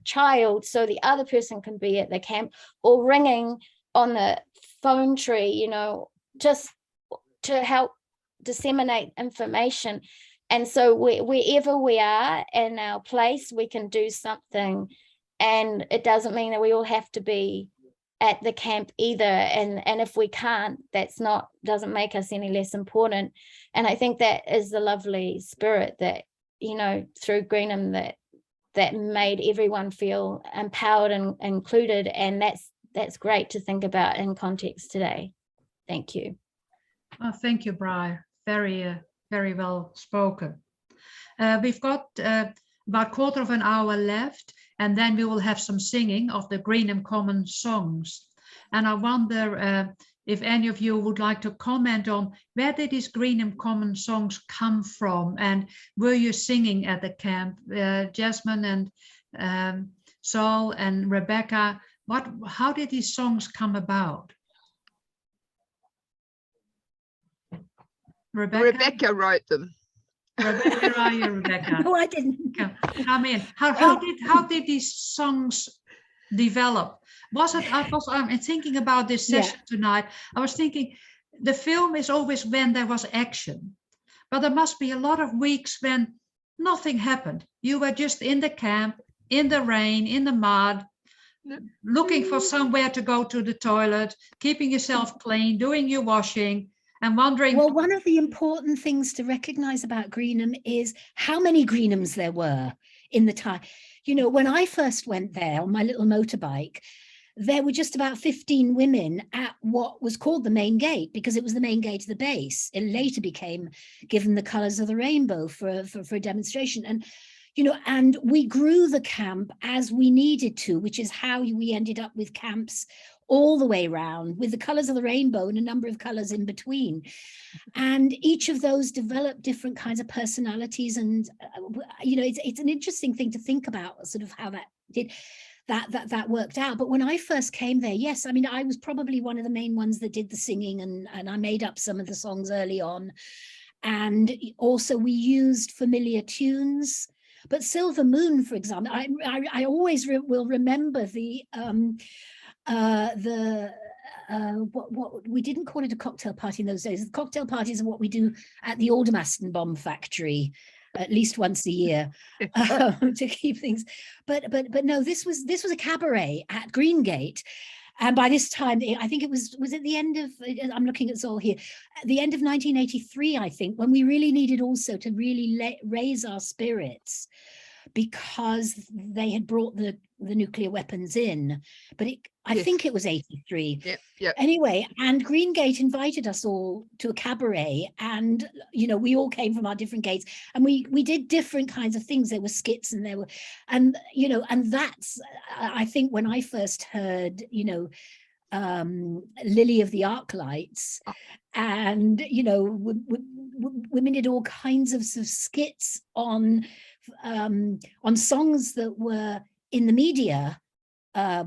child, so the other person can be at the camp, or ringing on the phone tree, you know, just to help disseminate information. And so wherever we are in our place, we can do something, and it doesn't mean that we all have to be at the camp either. And if we can't, doesn't make us any less important. And I think that is the lovely spirit that, you know, through Greenham, that made everyone feel empowered and included. And that's great to think about in context today. Thank you. Oh, thank you, Briar. Very, very well spoken. We've got about quarter of an hour left, and then we will have some singing of the Greenham Common songs. And I wonder if any of you would like to comment on, where did these Greenham Common songs come from? And were you singing at the camp? Jasmine and Saul and Rebecca, how did these songs come about? Rebecca wrote them. Rebecca, where are you, Rebecca? No, I didn't. Come in. How did these songs develop? I'm thinking about this session tonight. I was thinking the film is always when there was action, but there must be a lot of weeks when nothing happened. You were just in the camp, in the rain, in the mud, looking for somewhere to go to the toilet, keeping yourself clean, doing your washing, I'm wondering. Well, one of the important things to recognize about Greenham is how many Greenhams there were in the time. You know, when I first went there on my little motorbike, there were just about 15 women at what was called the main gate, because it was the main gate of the base. It later became given the colors of the rainbow for a demonstration. And, you know, and we grew the camp as we needed to, which is how we ended up with camps all the way around with the colors of the rainbow and a number of colors in between. And each of those developed different kinds of personalities. And, you know, it's an interesting thing to think about, sort of how that did. That worked out. But when I first came there, yes, I mean, I was probably one of the main ones that did the singing, and I made up some of the songs early on. And also we used familiar tunes. But Silver Moon, for example, I always will remember what we didn't call it a cocktail party in those days. The cocktail parties are what we do at the Aldermaston bomb factory at least once a year to keep things. But no, this was a cabaret at Greengate. And by this time, I think it was at the end of, I'm looking at Zol here, at the end of 1983, I think, when we really needed also to really raise our spirits, because they had brought the nuclear weapons in. But I think it was 83. Yep. Anyway, and Greengate invited us all to a cabaret, and, you know, we all came from our different gates, and we did different kinds of things. There were skits, and there were, and, you know, and that's, I think when I first heard, you know, Lily of the Arclights, and, you know, women did all kinds of skits on songs that were in the media,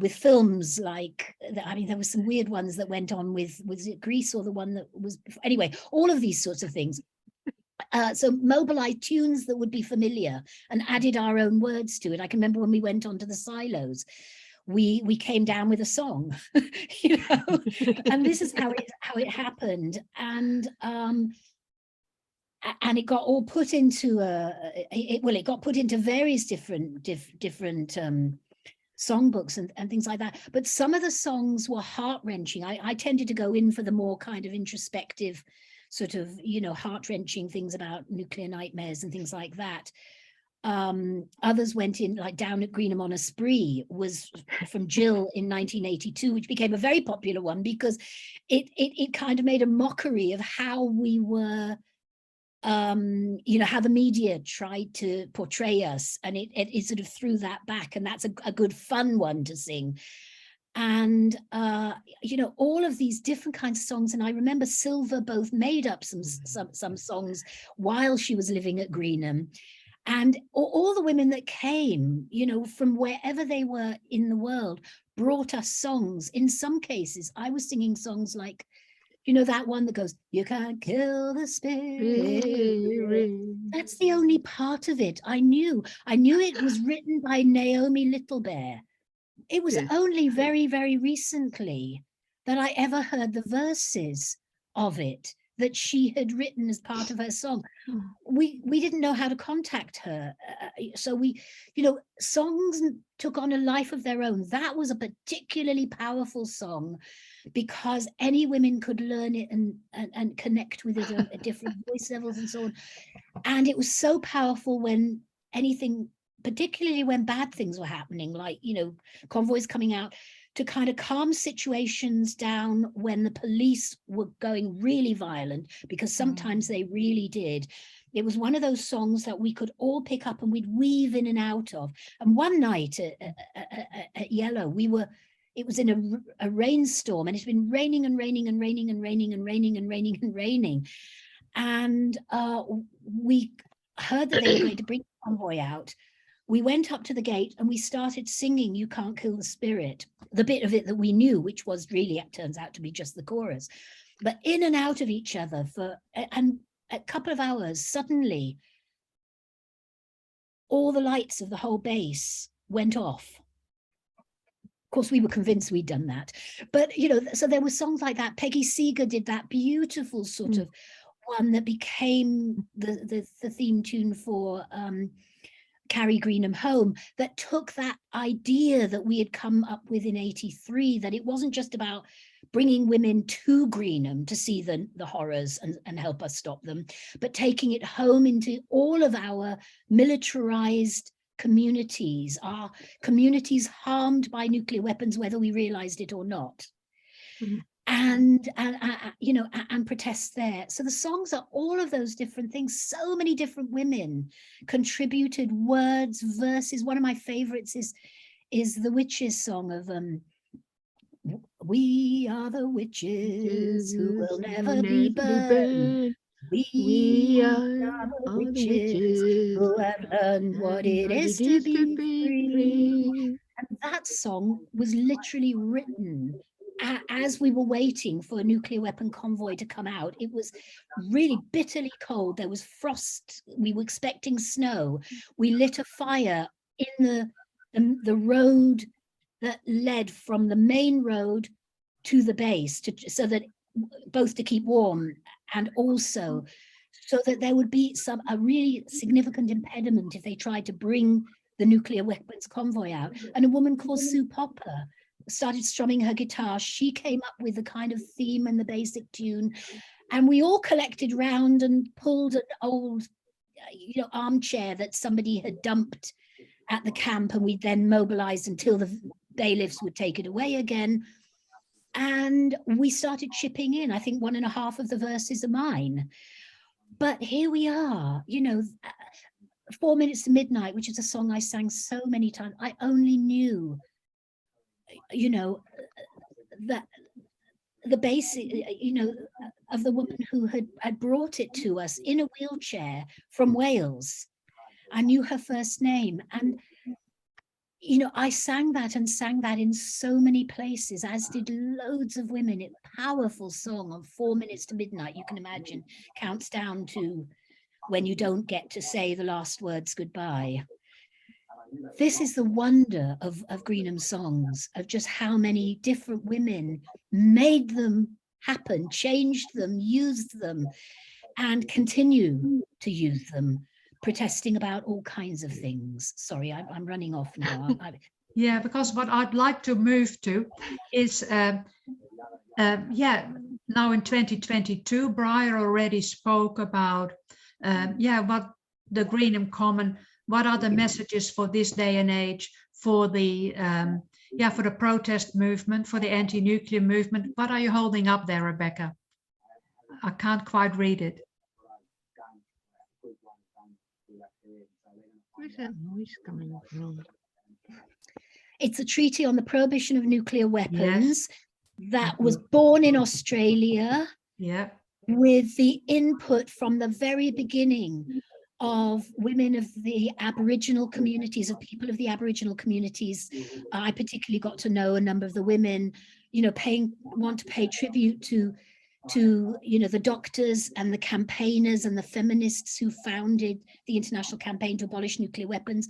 with films like, I mean, there were some weird ones that went on with, was it Grease or the one that was, anyway, all of these sorts of things. So mobilized tunes that would be familiar and added our own words to it. I can remember when we went onto the silos, we came down with a song, you know, and this is how it happened. And it got all put into it got put into various different songbooks and things like that. But some of the songs were heart-wrenching. I tended to go in for the more kind of introspective, sort of, you know, heart-wrenching things about nuclear nightmares and things like that. Others went in, like Down at Greenham on a Spree was from Jill in 1982, which became a very popular one because it kind of made a mockery of how we were, you know, how the media tried to portray us, and it sort of threw that back, and that's a good fun one to sing. And you know, all of these different kinds of songs. And I remember Silver both made up some songs while she was living at Greenham, and all the women that came, you know, from wherever they were in the world, brought us songs. In some cases, I was singing songs like, you know, that one that goes, you can't kill the spirit. That's the only part of it I knew. I knew it was written by Naomi Littlebear. It was only very, very recently that I ever heard the verses of it that she had written as part of her song. We didn't know how to contact her. So we, you know, songs took on a life of their own. That was a particularly powerful song because any women could learn it and connect with it at different voice levels and so on. And it was so powerful when anything, particularly when bad things were happening, like, you know, convoys coming out, to kind of calm situations down when the police were going really violent, because sometimes they really did. It was one of those songs that we could all pick up and we'd weave in and out of. And one night at Yellow, it was in a rainstorm, and it's been raining and raining and raining and raining and raining and raining and raining. And we heard that they were going to bring the convoy out. We went up to the gate and we started singing You Can't Kill the Spirit, the bit of it that we knew, which was really, it turns out to be just the chorus. But in and out of each other and a couple of hours, suddenly all the lights of the whole base went off. Of course, we were convinced we'd done that. But, you know, so there were songs like that. Peggy Seeger did that beautiful sort of one that became the theme tune for Carry Greenham Home, that took that idea that we had come up with in 83, that it wasn't just about bringing women to Greenham to see the horrors and help us stop them, but taking it home into all of our militarized communities, our communities harmed by nuclear weapons, whether we realized it or not. Mhm. And protests there. So the songs are all of those different things. So many different women contributed words, verses. One of my favorites is the Witches song of we are the witches who will never be burned. We are the witches who have learned what it is to be free. And that song was literally written as we were waiting for a nuclear weapon convoy to come out. It was really bitterly cold. There was frost. We were expecting snow. We lit a fire in the road that led from the main road to the base, so that both to keep warm and also so that there would be a really significant impediment if they tried to bring the nuclear weapons convoy out. And a woman called Sue Popper started strumming her guitar. She came up with the kind of theme and the basic tune, and we all collected round and pulled an old armchair that somebody had dumped at the camp, and we then mobilized until the bailiffs would take it away again. And we started chipping in. I think 1.5 of the verses are mine. But here we are, 4 Minutes to Midnight, which is a song I sang so many times. I only knew, that the basic, of the woman who had brought it to us in a wheelchair from Wales. I knew her first name. And I sang that in so many places, as did loads of women. It's a powerful song of 4 minutes to midnight. You can imagine, counts down to when you don't get to say the last words goodbye. This is the wonder of Greenham songs, of just how many different women made them happen, changed them, used them, and continue to use them, protesting about all kinds of things. Sorry, I'm running off now. Yeah, because what I'd like to move to is, now in 2022, Briar already spoke about, what the Greenham Common, what are the messages for this day and age, for the, for the protest movement, for the anti-nuclear movement. What are you holding up there, Rebecca? I can't quite read it. Where's that noise coming from? It's a treaty on the prohibition of nuclear weapons that was Mhm. born in Australia Yeah. with the input from the very beginning of women of the Aboriginal communities, of people of the Aboriginal communities. I particularly got to know a number of the women, want to pay tribute to the doctors and the campaigners and the feminists who founded the international campaign to abolish nuclear weapons.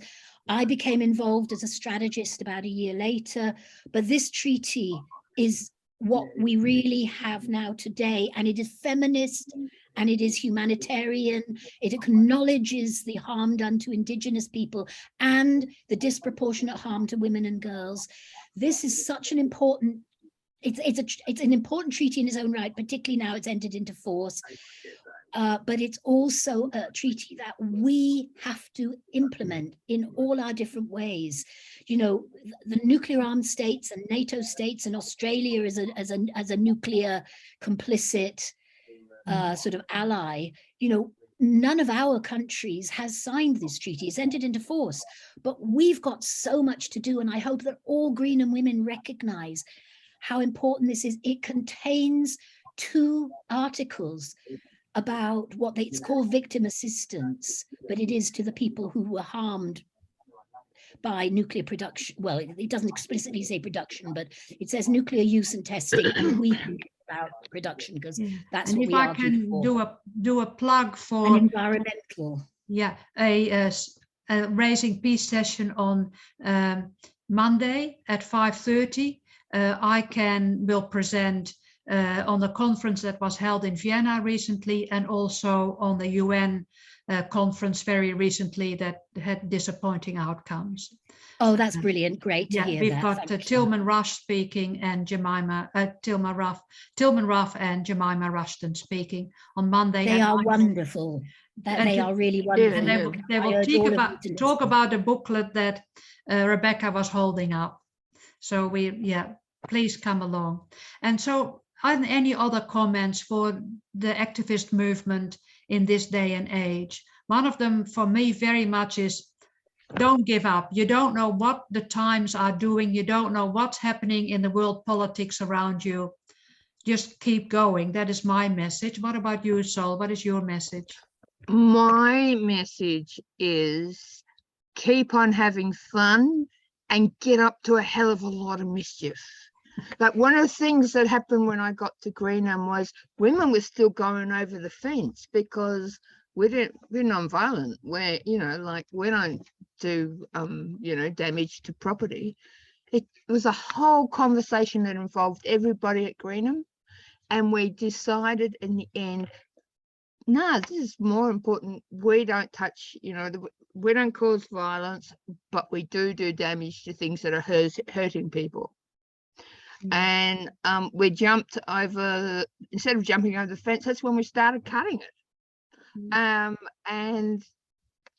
I became involved as a strategist about a year later, but this treaty is what we really have now today, and it is feminist and it is humanitarian. It acknowledges the harm done to Indigenous people and the disproportionate harm to women and girls. This is such an important, it's an important treaty in its own right, particularly now it's entered into force. But it's also a treaty that we have to implement in all our different ways. The nuclear armed states and NATO states and Australia as a nuclear complicit sort of ally, none of our countries has signed this treaty. It's entered into force, but we've got so much to do. And I hope that all Greenham women recognize how important this is. It contains 2 articles about it's called victim assistance, but it is to the people who were harmed by nuclear production. Well, it doesn't explicitly say production, but it says nuclear use and testing, and we think about production because that's and what if we I argued can for. do a plug for an environmental. A Raising Peace session on Monday at 5:30. I will present on the conference that was held in Vienna recently, and also on the UN conference very recently that had disappointing outcomes. Oh, that's brilliant. Great to Yeah, hear we've that. got Thank you. Tilman Rush speaking and Tilman Ruff and Jemima Rushton speaking on Monday. They at are 9. wonderful. And They to- are really wonderful. And they will I urge all of you to talk listen. about the booklet that Rebecca was holding up. So please come along. And so, any other comments for the activist movement in this day and age? One of them for me very much is, don't give up. You don't know what the times are doing. You don't know what's happening in the world politics around you. Just keep going. That is my message. What about you, Sol? What is your message? My message is keep on having fun and get up to a hell of a lot of mischief. But one of the things that happened when I got to Greenham was women were still going over the fence because we're non-violent. We're, like we don't do, damage to property. It was a whole conversation that involved everybody at Greenham. And we decided in the end, no, this is more important. We don't touch, we don't cause violence, but we do damage to things that are hurting people. And we jumped over, instead of jumping over the fence, that's when we started cutting it. And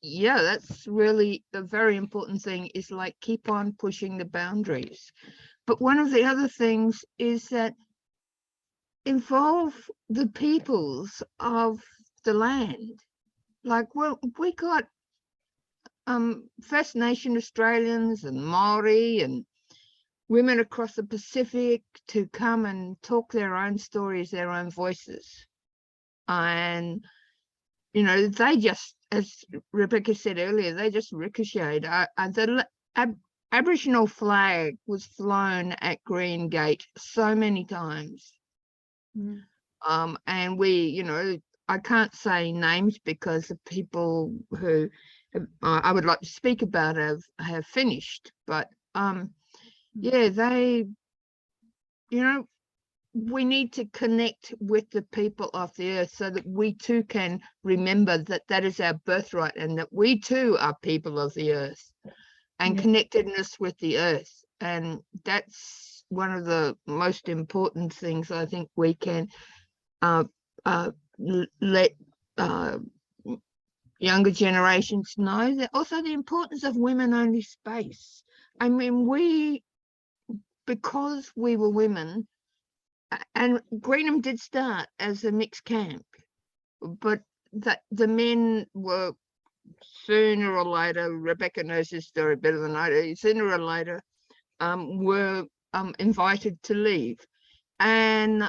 yeah, that's really the very important thing, is like keep on pushing the boundaries. But one of the other things is that involve the peoples of the land. Like, well, we got First Nation Australians and Maori and women across the Pacific to come and talk their own stories, their own voices. And, they just, as Rebecca said earlier, they just ricocheted. The Aboriginal flag was flown at Green Gate so many times. And we, I can't say names because the people who I would like to speak about have finished, but yeah, they, we need to connect with the people of the earth so that we too can remember that that is our birthright and that we too are people of the earth and connectedness with the earth. And that's one of the most important things I think we can let younger generations know. That also the importance of women-only space. I mean, because we were women, and Greenham did start as a mixed camp, but that the men were sooner or later, Rebecca knows this story better than I do, sooner or later were invited to leave. And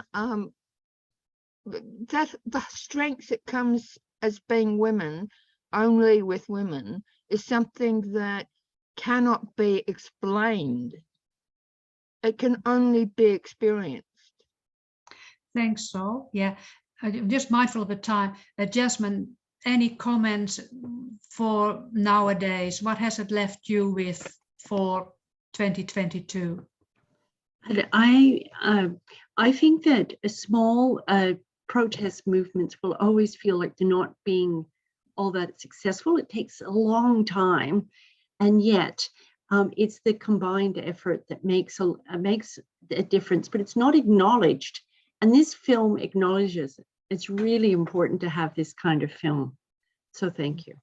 that the strength that comes as being women, only with women, is something that cannot be explained. It can only be experienced. Thanks, Sol. Yeah, I'm just mindful of the time. Jasmine, any comments for nowadays? What has it left you with for 2022? I think that a small protest movements will always feel like they're not being all that successful. It takes a long time, and yet it's the combined effort that makes a difference, but it's not acknowledged. And this film acknowledges it. It's really important to have this kind of film. So thank you.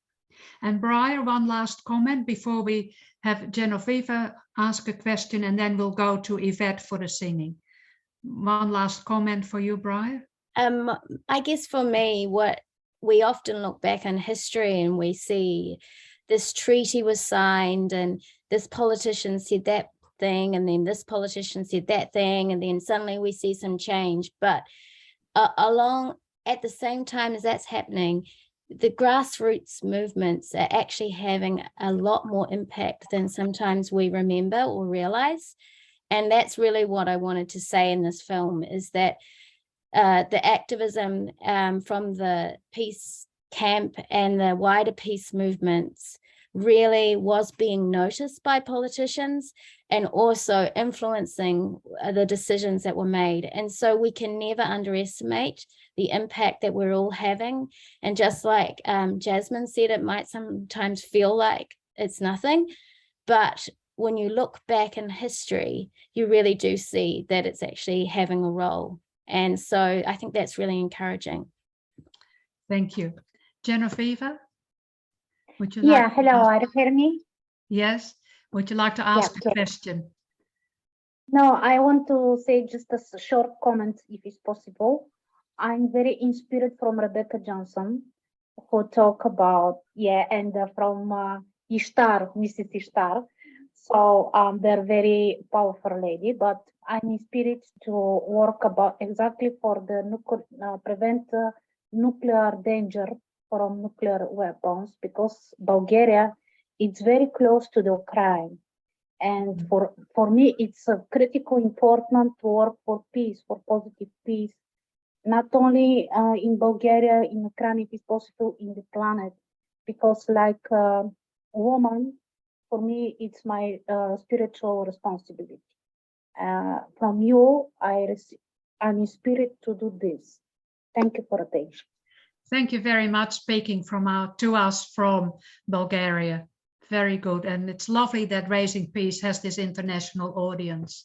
And Briar, one last comment before we have Genevieve ask a question, and then we'll go to Yvette for the singing. One last comment for you, Briar. I guess for me, what we often look back in history and we see this treaty was signed and this politician said that thing, and then this politician said that thing, and then suddenly we see some change. But along at the same time as that's happening, the grassroots movements are actually having a lot more impact than sometimes we remember or realize. And that's really what I wanted to say in this film, is that the activism from the peace camp and the wider peace movements really was being noticed by politicians and also influencing the decisions that were made. And so we can never underestimate the impact that we're all having. And just like Jasmine said, it might sometimes feel like it's nothing, but when you look back in history, you really do see that it's actually having a role. And so I think that's really encouraging. Thank you. Genevieve, would you Yeah, like? hello, are you hear me? Yes. Would you like to ask a okay. question? No, I want to say just a short comment, if it's possible. I'm very inspired from Rebecca Johnson, who talk about, and from Ishtar, Mrs. Ishtar. So they're very powerful lady, but I'm inspired to work about exactly for the prevent nuclear danger from nuclear weapons, because Bulgaria is very close to the Ukraine. And for me, it's critical important to work for peace, for positive peace, not only in Bulgaria, in Ukraine, if it's possible, in the planet. Because like a woman, for me, it's my spiritual responsibility. From you, I'm inspired to do this. Thank you for attention. Thank you very much, speaking to us from Bulgaria. Very good. And it's lovely that Raising Peace has this international audience.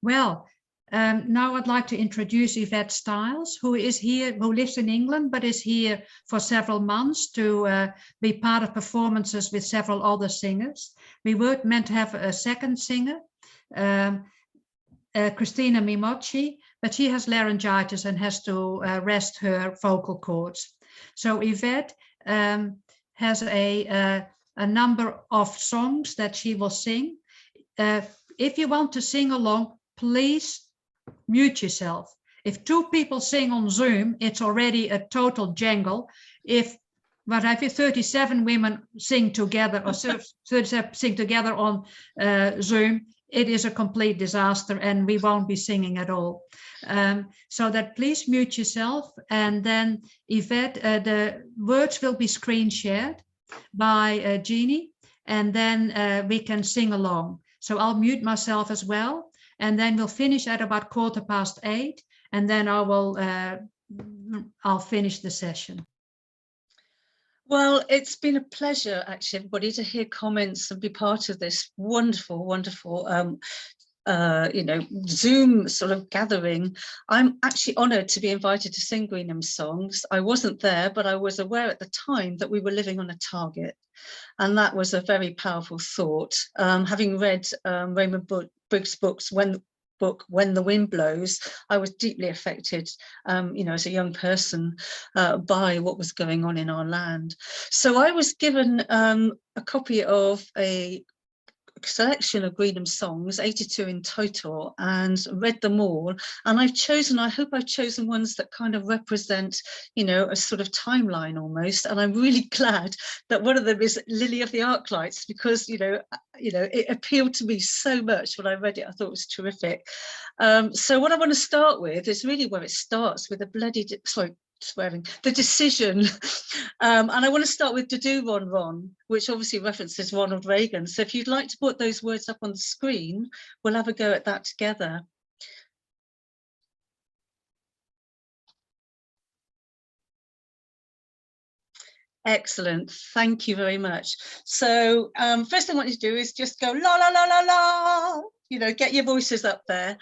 Well, now I'd like to introduce Yvette Styles, who is here, who lives in England, but is here for several months to be part of performances with several other singers. We were meant to have a second singer, Christina Mimochi, but she has laryngitis and has to rest her vocal cords. So Yvette has a number of songs that she will sing. If you want to sing along, please mute yourself. If two people sing on Zoom, it's already a total jangle. If 37 women sing together or 37 sing together on Zoom, it is a complete disaster and we won't be singing at all. So that please mute yourself, and then Yvette, the words will be screen shared by Jeannie, and then we can sing along. So I'll mute myself as well, and then we'll finish at about 8:15, and then I'll finish the session. Well, it's been a pleasure, actually, everybody, to hear comments and be part of this wonderful, wonderful Zoom sort of gathering. I'm actually honoured to be invited to sing Greenham songs. I wasn't there, but I was aware at the time that we were living on a target. And that was a very powerful thought. Having read Raymond Briggs' book, When the Wind Blows, I was deeply affected, as a young person by what was going on in our land. So I was given a copy of a selection of Greenham songs, 82 in total, and read them all. And I hope I've chosen ones that kind of represent, a sort of timeline almost. And I'm really glad that one of them is Lily of the Arclights, because, it appealed to me so much when I read it. I thought it was terrific. So what I want to start with is really where it starts, with the decision. And I want to start with Do Ron Ron, which obviously references Ronald Reagan. So if you'd like to put those words up on the screen, we'll have a go at that together. Excellent, thank you very much. So first thing I want you to do is just go la la la la la, get your voices up there.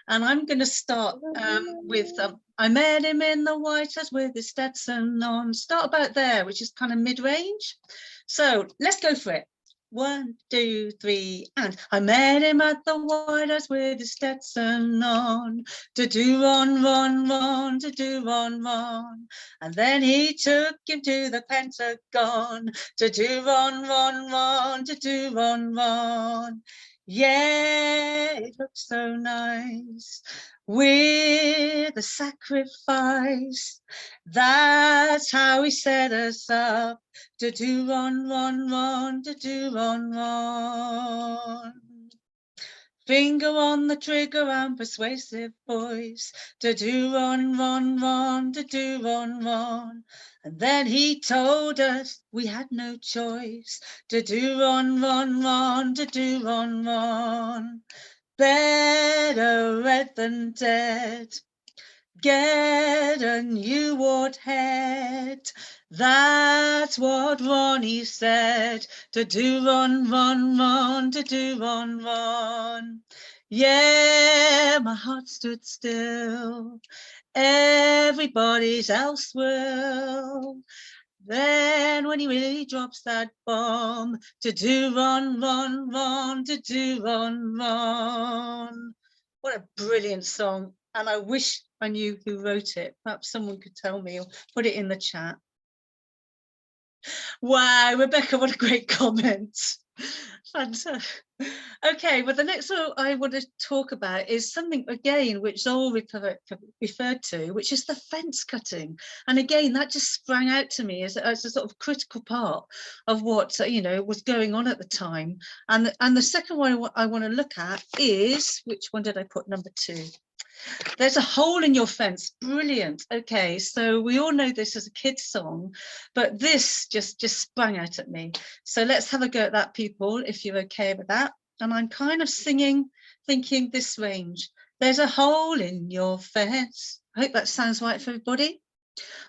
And I'm going to start with I met him in the White House with his Stetson on. Start about there, which is kind of mid-range. So let's go for it. 1, 2, 3, and I met him at the White House with his Stetson on. Do Ron Ron Ron, do Ron Ron. And then he took him to the Pentagon. Do Ron Ron Ron, do Ron Ron. Yeah, it looks so nice with a sacrifice. That's how he set us up. Do Ron Ron Ron, do Ron Ron. Finger on the trigger and persuasive voice. Do Ron Ron Ron, do Ron Ron. And then he told us we had no choice, to do run, run, run, to do run, run. Better red than dead. Get a new ward head. That's what Ronnie said. To do run, run, run, to do run, run. Yeah, my heart stood still. Everybody's else will. Then when he really drops that bomb, to do run, run, run, to do run, run. What a brilliant song. And I wish I knew who wrote it. Perhaps someone could tell me or put it in the chat. Wow, Rebecca, what a great comment. Fantastic. Okay, well, the next one I want to talk about is something, again, which Zoe referred to, which is the fence cutting. And again, that just sprang out to me as a sort of critical part of what, you know, was going on at the time. And the second one I want to look at is, which one did I put, number 2? There's a hole in your fence. Brilliant. Okay, so we all know this as a kid's song, but this just sprang out at me. So let's have a go at that, people, if you're okay with that. And I'm kind of singing, thinking this range. There's a hole in your fence. I hope that sounds right for everybody.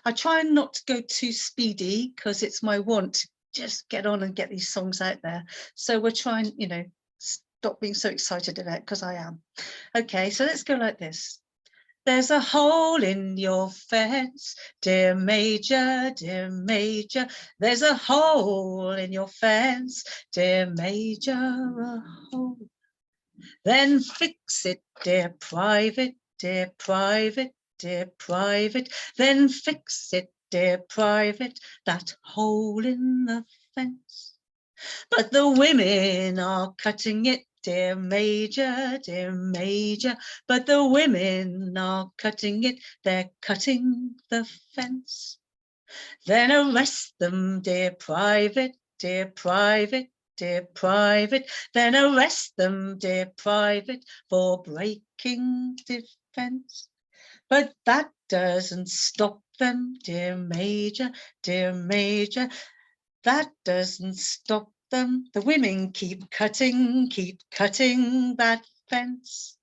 I try not to go too speedy because it's my want to just get on and get these songs out there. So we're trying, you know, stop being so excited about it, because I am. Okay, so let's go like this. There's a hole in your fence, dear Major, dear Major. There's a hole in your fence, dear Major, a hole. Then fix it, dear Private, dear Private, dear Private. Then fix it, dear Private, that hole in the fence. But the women are cutting it, dear Major, dear Major. But the women are cutting it, they're cutting the fence. Then arrest them, dear Private, dear Private, dear Private. Then arrest them, dear Private, for breaking defence. But that doesn't stop them, dear Major, dear Major. That doesn't stop them. The women keep cutting that fence.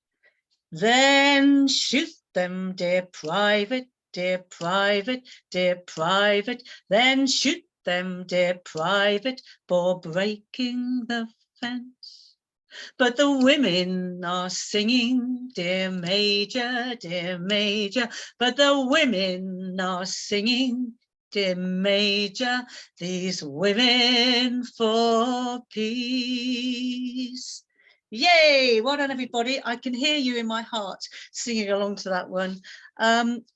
Then shoot them, dear Private, dear Private, dear Private. Then shoot them, dear Private, for breaking the fence. But the women are singing, dear Major, dear Major. But the women are singing, dear Major, these women for peace. Yay, well done, everybody. I can hear you in my heart singing along to that one.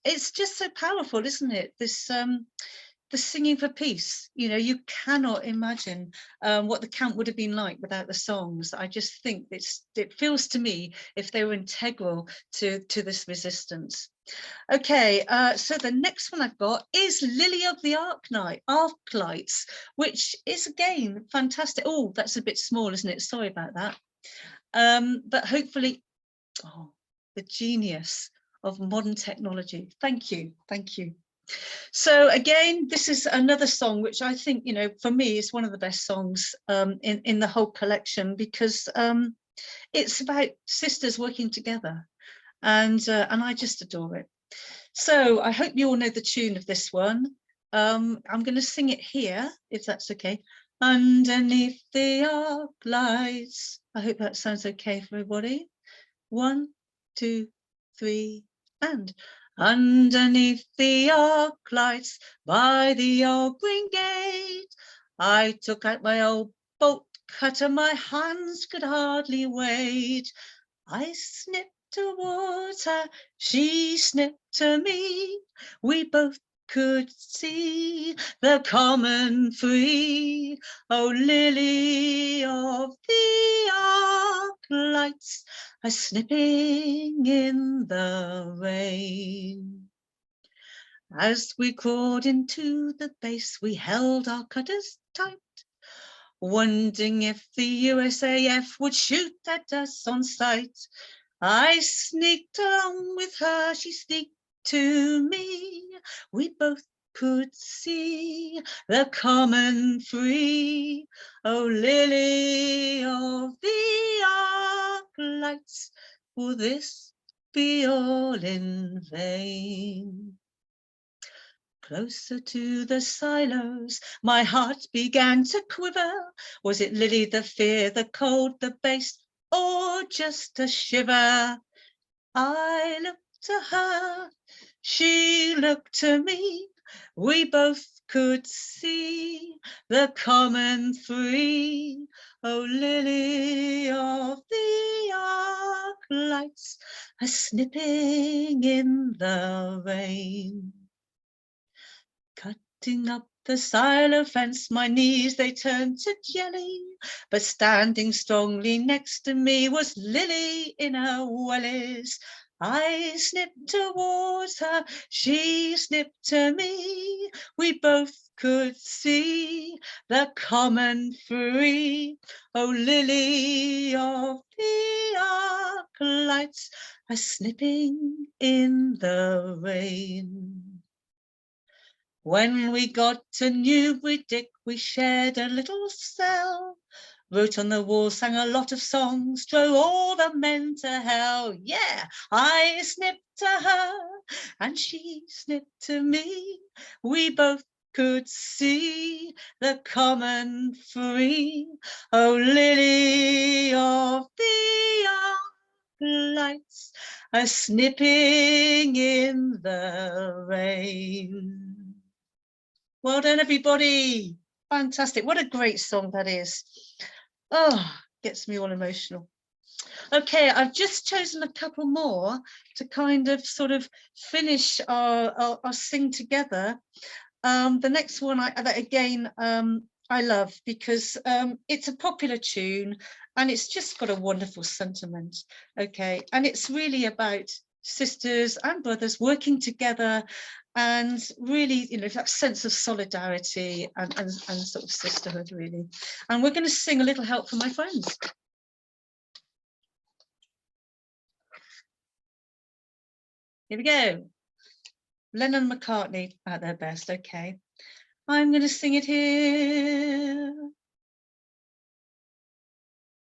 It's just so powerful, isn't it? This the singing for peace. You know, you cannot imagine what the camp would have been like without the songs. I just think it feels to me if they were integral to this resistance. Okay, so the next one I've got is Lily of the Arclights, which is again fantastic. Oh, that's a bit small, isn't it? Sorry about that. But hopefully, oh, the genius of modern technology. Thank you, thank you. So again, this is another song which I think, you know, for me is one of the best songs in the whole collection, because it's about sisters working together, and I just adore it. So I hope you all know the tune of this one. I'm going to sing it here, if that's okay. Underneath the arc lights. I hope that sounds okay for everybody. 1, 2, 3, and underneath the arc lights by the old green gate, I took out my old bolt cutter, my hands could hardly wait. I snipped towards her, she snipped to me, we both could see the common free. Oh, lily of the arc lights, a snipping in the rain. As we crawled into the base, we held our cutters tight, wondering if the USAF would shoot at us on sight. I sneaked along with her, she sneaked to me. We both could see the common free. O lily of the arc lights, will this be all in vain? Closer to the silos, my heart began to quiver. Was it Lily, the fear, the cold, the base, or just a shiver? I looked to her, she looked to me. We both could see the common free. O lily of the arc lights, a snipping in the rain. Cutting up the silo fence, my knees they turned to jelly, but standing strongly next to me was Lily in her wellies. I snipped towards her, she snipped to me. We both could see the common free. O lily of the arc lights, a snipping in the rain. When we got to Newbury Dick, we shared a little cell. Wrote on the wall, sang a lot of songs, drove all the men to hell. Yeah, I snipped to her and she snipped to me. We both could see the common free. O lily of the arc lights, a snipping in the rain. Well done, everybody. Fantastic. What a great song that is. Oh, gets me all emotional. Okay, I've just chosen a couple more to kind of sort of finish our sing together. The next one, I love because it's a popular tune and it's just got a wonderful sentiment. Okay, and it's really about sisters and brothers working together and really, you know, that sense of solidarity and sort of sisterhood, really. And we're going to sing A Little Help from My Friends. Here we go. Lennon and McCartney at their best. Okay, I'm going to sing it here.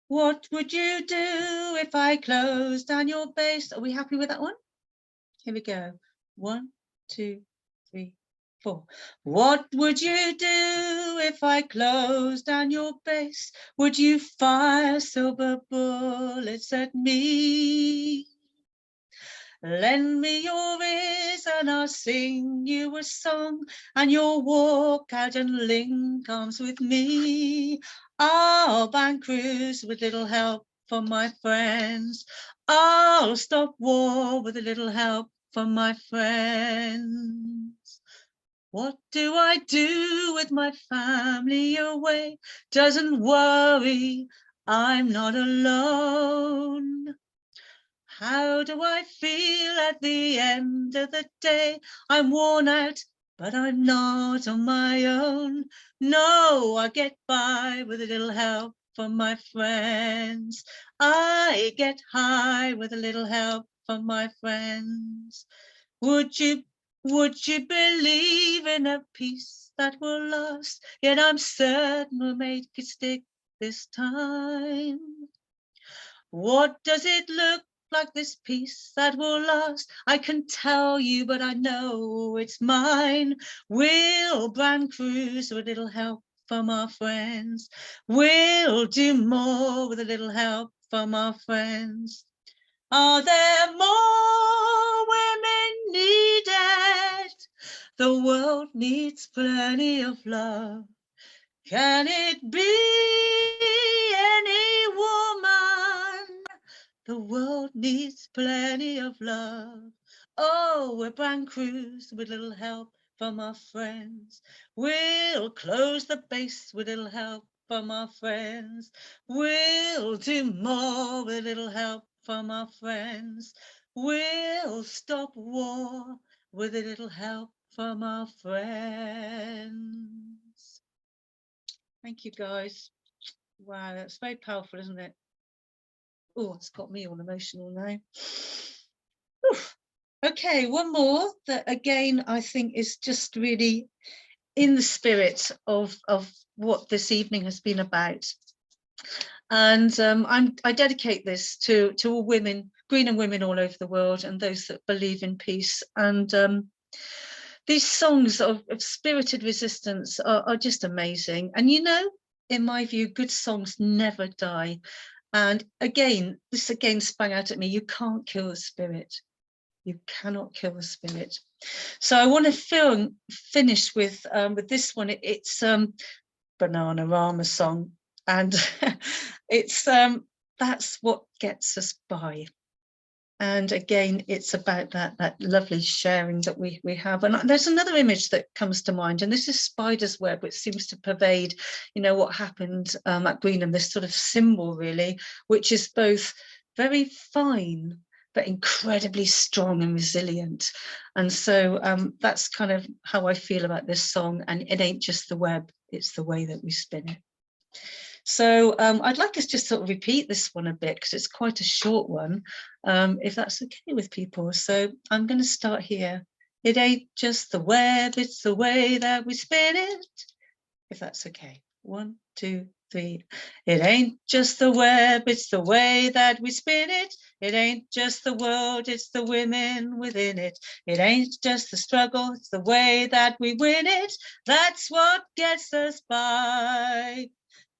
What would you do if I closed down your base? Are we happy with that one? Here we go. 1, 2, 3, 4. What would you do if I closed down your base? Would you fire silver bullets at me? Lend me your ears and I'll sing you a song, and you'll walk out and link arms with me. I'll bank crews with little help from my friends. I'll stop war with a little help from my friends. What do I do with my family away? Doesn't worry, I'm not alone. How do I feel at the end of the day? I'm worn out, but I'm not on my own. No, I get by with a little help from my friends. I get high with a little help from my friends. Would you believe in a peace that will last? Yet I'm certain we'll make it stick this time. What does it look like, this peace that will last? I can tell you, but I know it's mine. We'll brand cruise with a little help from our friends. We'll do more with a little help from our friends. Are there more women needed? The world needs plenty of love. Can it be any woman? The world needs plenty of love. Oh, we're brand crews with little help from our friends. We'll close the base with little help from our friends. We'll do more with little help from our friends. We'll stop war with a little help from our friends. Thank you, guys. Wow, that's very powerful, isn't it? Oh, it's got me all emotional now. Oof. Okay, one more that again I think is just really in the spirit of what this evening has been about. And I dedicate this to all women, Greenham women all over the world, and those that believe in peace. And these songs of spirited resistance are just amazing. And you know, in my view, good songs never die. And again, this again sprang out at me, you can't kill the spirit. You cannot kill the spirit. So I want to finish with this one. It's Bananarama song, and it's that's what gets us by. And again, it's about that lovely sharing that we have. And there's another image that comes to mind, and this is spider's web, which seems to pervade, you know, what happened at Greenham, this sort of symbol really, which is both very fine but incredibly strong and resilient. And so that's kind of how I feel about this song. And it ain't just the web, it's the way that we spin it. So I'd like us just sort of repeat this one a bit, because it's quite a short one, if that's okay with people. So I'm going to start here. It ain't just the web, it's the way that we spin it. If that's okay. 1, 2, 3. It ain't just the web, it's the way that we spin it. It ain't just the world, it's the women within it. It ain't just the struggle, it's the way that we win it. That's what gets us by.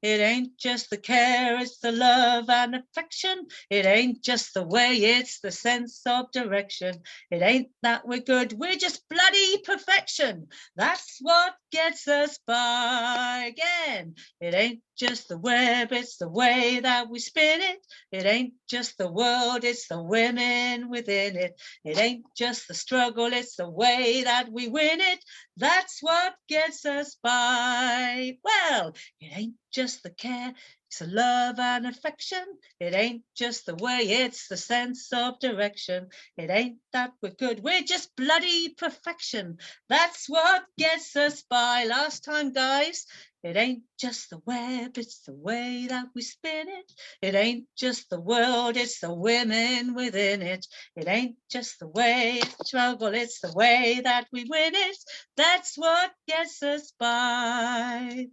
It ain't just the care, it's the love and affection. It ain't just the way, it's the sense of direction. It ain't that we're good, we're just bloody perfection. That's what gets us by. Again, it ain't just the web, it's the way that we spin it. It ain't just the world, it's the women within it. It ain't just the struggle, it's the way that we win it. That's what gets us by. Well, it ain't just the care, it's the love and affection. It ain't just the way, it's the sense of direction. It ain't that we're good, we're just bloody perfection. That's what gets us by. Last time, guys. It ain't just the web, it's the way that we spin it. It ain't just the world, it's the women within it. It ain't just the way, it's the struggle, it's the way that we win it. That's what gets us by.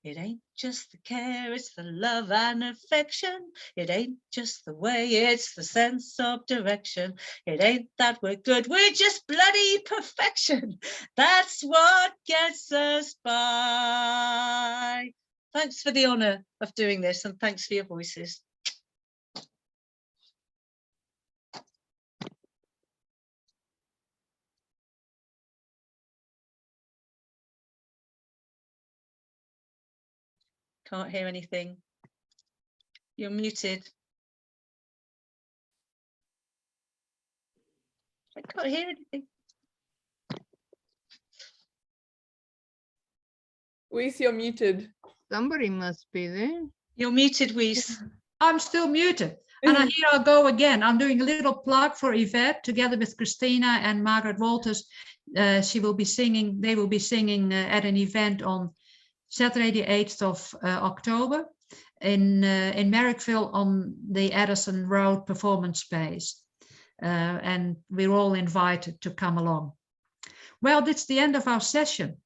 It ain't just the care, it's the love and affection. It ain't just the way, it's the sense of direction. It ain't that we're good, we're just bloody perfection. That's what gets us by. Thanks for the honour of doing this, and thanks for your voices. Can't hear anything. You're muted. I can't hear anything. Weiss, you're muted. Somebody must be there. You're muted, Weiss. I'm still muted. And here I'll go again. I'm doing a little plug for Yvette together with Christina and Margaret Walters. They will be singing at an event on Saturday, the 8th of October in Merrickville on the Addison Road performance space. And we're all invited to come along. Well, that's the end of our session.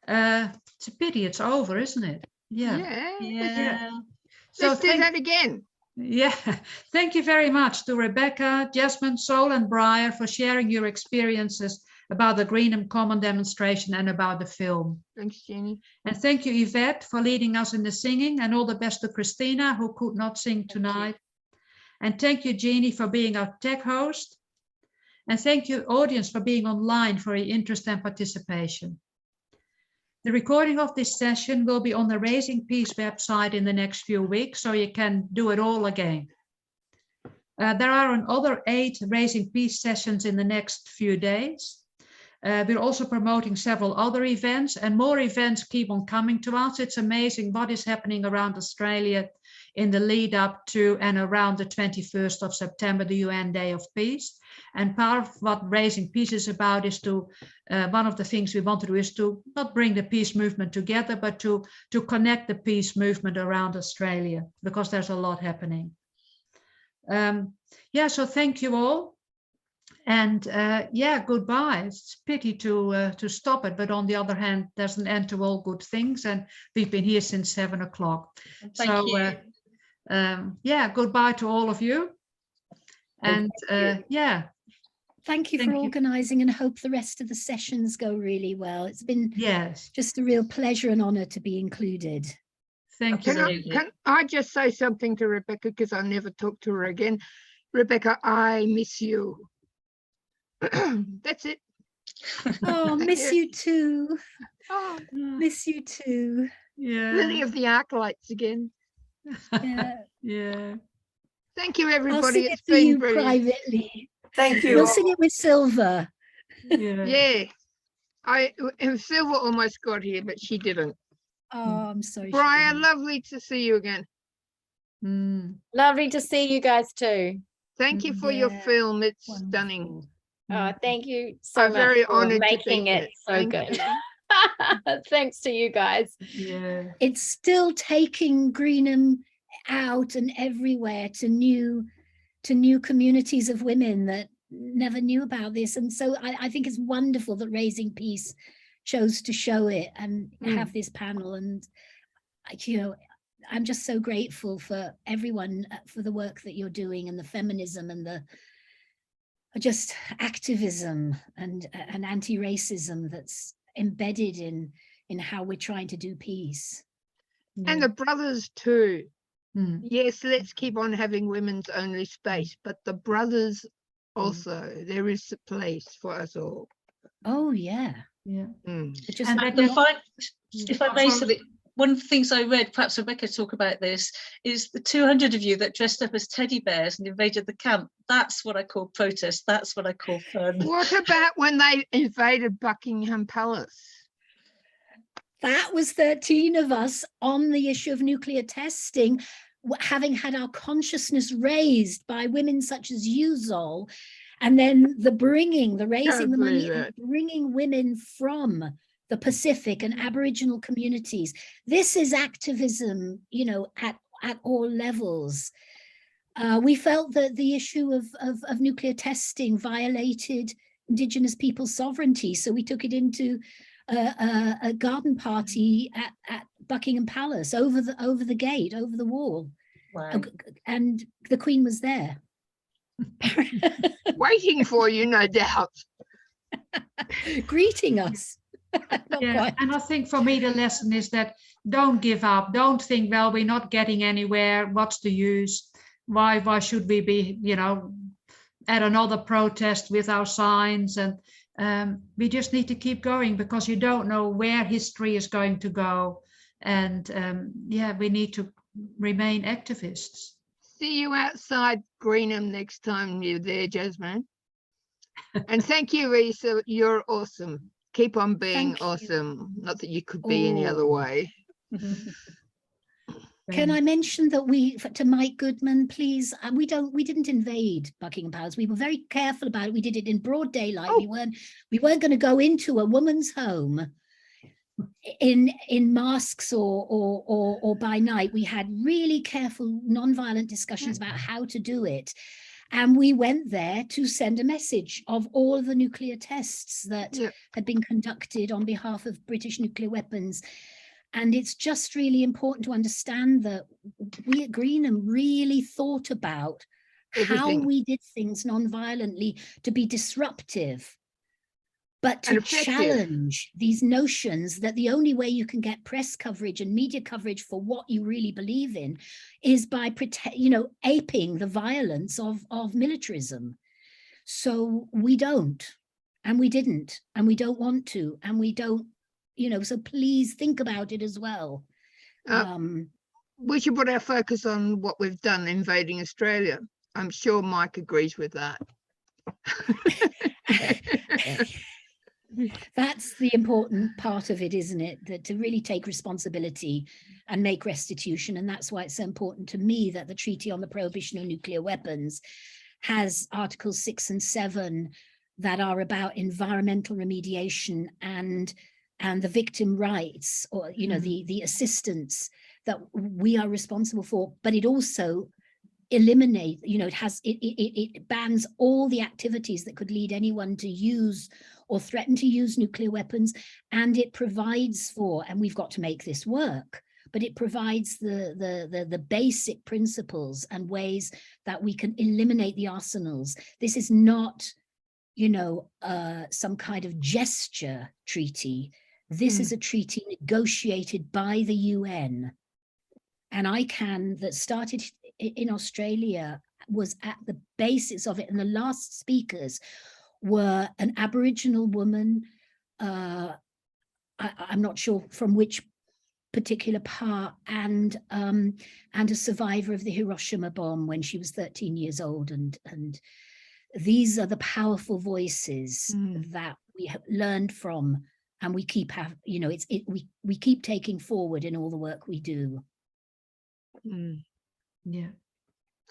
It's a pity it's over, isn't it? Yeah. So let's do that again. Yeah, thank you very much to Rebecca, Jasmine, Sol and Briar for sharing your experiences about the Greenham Common demonstration and about the film. Thanks, Jenny. And thank you, Yvette, for leading us in the singing, and all the best to Christina, who could not sing tonight. And thank you, Jeannie, for being our tech host. And thank you, audience, for being online, for your interest and participation. The recording of this session will be on the Raising Peace website in the next few weeks, so you can do it all again. There are another 8 Raising Peace sessions in the next few days. We're also promoting several other events, and more events keep on coming to us. It's amazing what is happening around Australia in the lead up to and around the 21st of September, the UN Day of Peace. And part of what Raising Peace is about is to, one of the things we want to do is to not bring the peace movement together, but to connect the peace movement around Australia, because there's a lot happening. So thank you all. And yeah, goodbye. It's a pity to stop it, but on the other hand, there's an end to all good things, and we've been here since 7 o'clock. Thank you. Yeah, goodbye to all of you. And yeah, Thank you Thank for you. organising, and hope the rest of the sessions go really well. It's been yes, just a real pleasure and honour to be included. thank you. Absolutely. Can I just say something to Rebecca, because I'll never talk to her again? Rebecca, I miss you. That's it. Oh, Thank miss you too. Oh, Miss you too. Yeah, Lily of the Arclights again. Yeah. yeah. Thank you, I'll everybody. sing It's it to you been brilliant. privately. Thank We'll you. sing it with Silver. Yeah. Yeah. Silver almost got here, but she didn't. Oh, I'm sorry. she Brian, didn't. lovely to see you again. Mm. Lovely to see you guys too. Thank you for your Yeah, film. It's stunning. wonderful. Oh, thank you so I'm much very for honoured to making be it here. so Thank good. you. Thanks to you guys. Yeah. It's still taking Greenham out and everywhere to new communities of women that never knew about this. And so I think it's wonderful that Raising Peace chose to show it and have this panel. And you know, I'm just so grateful for everyone for the work that you're doing, and the feminism and the just activism and anti-racism that's embedded in how we're trying to do peace. And the brothers too. Mm. Yes, let's keep on having women's only space, but the brothers also, there is a place for us all. Oh yeah. Yeah. But just And not- If I may, Sally, one of the things I read, perhaps Rebecca talk about this, is the 200 of you that dressed up as teddy bears and invaded the camp. That's what I call protest. That's what I call fun. What about when they invaded Buckingham Palace? that was 13 of us on the issue of nuclear testing, having had our consciousness raised by women such as you, Zol, and then the raising the money and bringing women from the Pacific and Aboriginal communities. This is activism, you know, at all levels. We felt that the issue of nuclear testing violated Indigenous people's sovereignty, so we took it into a garden party at Buckingham Palace, over the gate, over the wall. Wow. And the Queen was there. Waiting for you, no doubt. Greeting us. Not Yeah, quite. and I think for me the lesson is that don't give up. Don't think, well, we're not getting anywhere. What's the use? Why should we be, you know, at another protest with our signs? And we just need to keep going, because you don't know where history is going to go. And yeah, we need to remain activists. See you outside Greenham next time you're there, Jasmine. And thank you, Risa. You're awesome. Keep on being Thank you. awesome. Not that you could be any other way. Can I mention that to Mike Goodman, please, we didn't invade Buckingham Palace. We were very careful about it. We did it in broad daylight. We weren't going to go into a woman's home in masks or by night. We had really careful non-violent discussions about how to do it. And we went there to send a message of all of the nuclear tests that had been conducted on behalf of British nuclear weapons. And it's just really important to understand that we at Greenham really thought about how we did things non-violently to be disruptive, but to challenge these notions that the only way you can get press coverage and media coverage for what you really believe in is by aping the violence of militarism. So we don't, and we didn't, and we don't want to, and we don't, so please think about it as well. We should put our focus on what we've done invading Australia. I'm sure Mike agrees with that. That's the important part of it, isn't it? That to really take responsibility and make restitution. And that's why it's so important to me that the Treaty on the Prohibition of Nuclear Weapons has Articles 6 and 7 that are about environmental remediation and the victim rights, or the assistance that we are responsible for. But it also eliminate, you know, it bans all the activities that could lead anyone to use or threaten to use nuclear weapons, and it provides for, and we've got to make this work, but it provides the basic principles and ways that we can eliminate the arsenals. This is not, you know, some kind of gesture treaty. This is a treaty negotiated by the UN. And ICANN, that started in Australia, was at the basis of it. And the last speakers were an Aboriginal woman, I'm not sure from which particular part, and a survivor of the Hiroshima bomb when she was 13 years old. And these are the powerful voices that we have learned from, and we keep we keep taking forward in all the work we do. Yeah.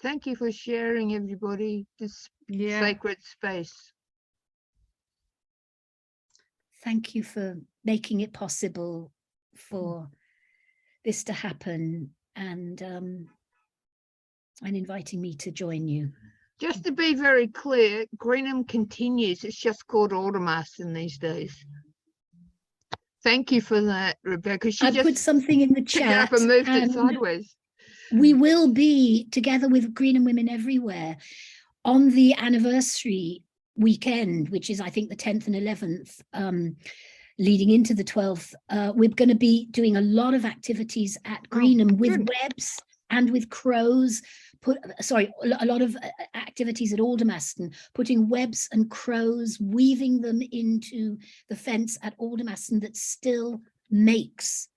Thank you for sharing, everybody, this sacred space. Thank you for making it possible for this to happen, and inviting me to join you. Just to be very clear, Greenham continues. It's just called Aldermaston these days. Thank you for that, Rebecca. She I just put something in the picked it chat, up and moved it and sideways. we will be together with Greenham Women Everywhere on the anniversary weekend, which is, I think, the 10th and 11th, leading into the 12th. We're going to be doing a lot of activities at Greenham with webs and with crows. A lot of activities at Aldermaston, putting webs and crows, weaving them into the fence at Aldermaston that still makes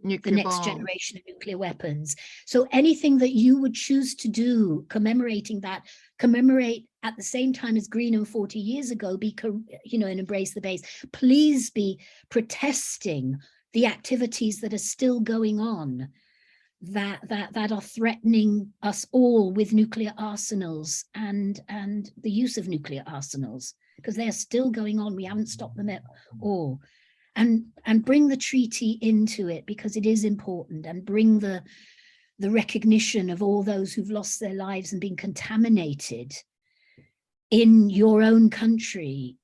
the next generation of nuclear weapons. So anything that you would choose to do commemorating that, commemorate at the same time as Greenham 40 years ago, and embrace the base. Please be protesting the activities that are still going on, that are threatening us all with nuclear arsenals and the use of nuclear arsenals, because they are still going on. We haven't stopped them at all. And bring the treaty into it, because it is important, and bring the recognition of all those who've lost their lives and been contaminated in your own country,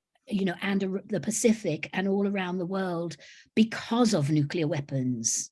and the Pacific and all around the world because of nuclear weapons.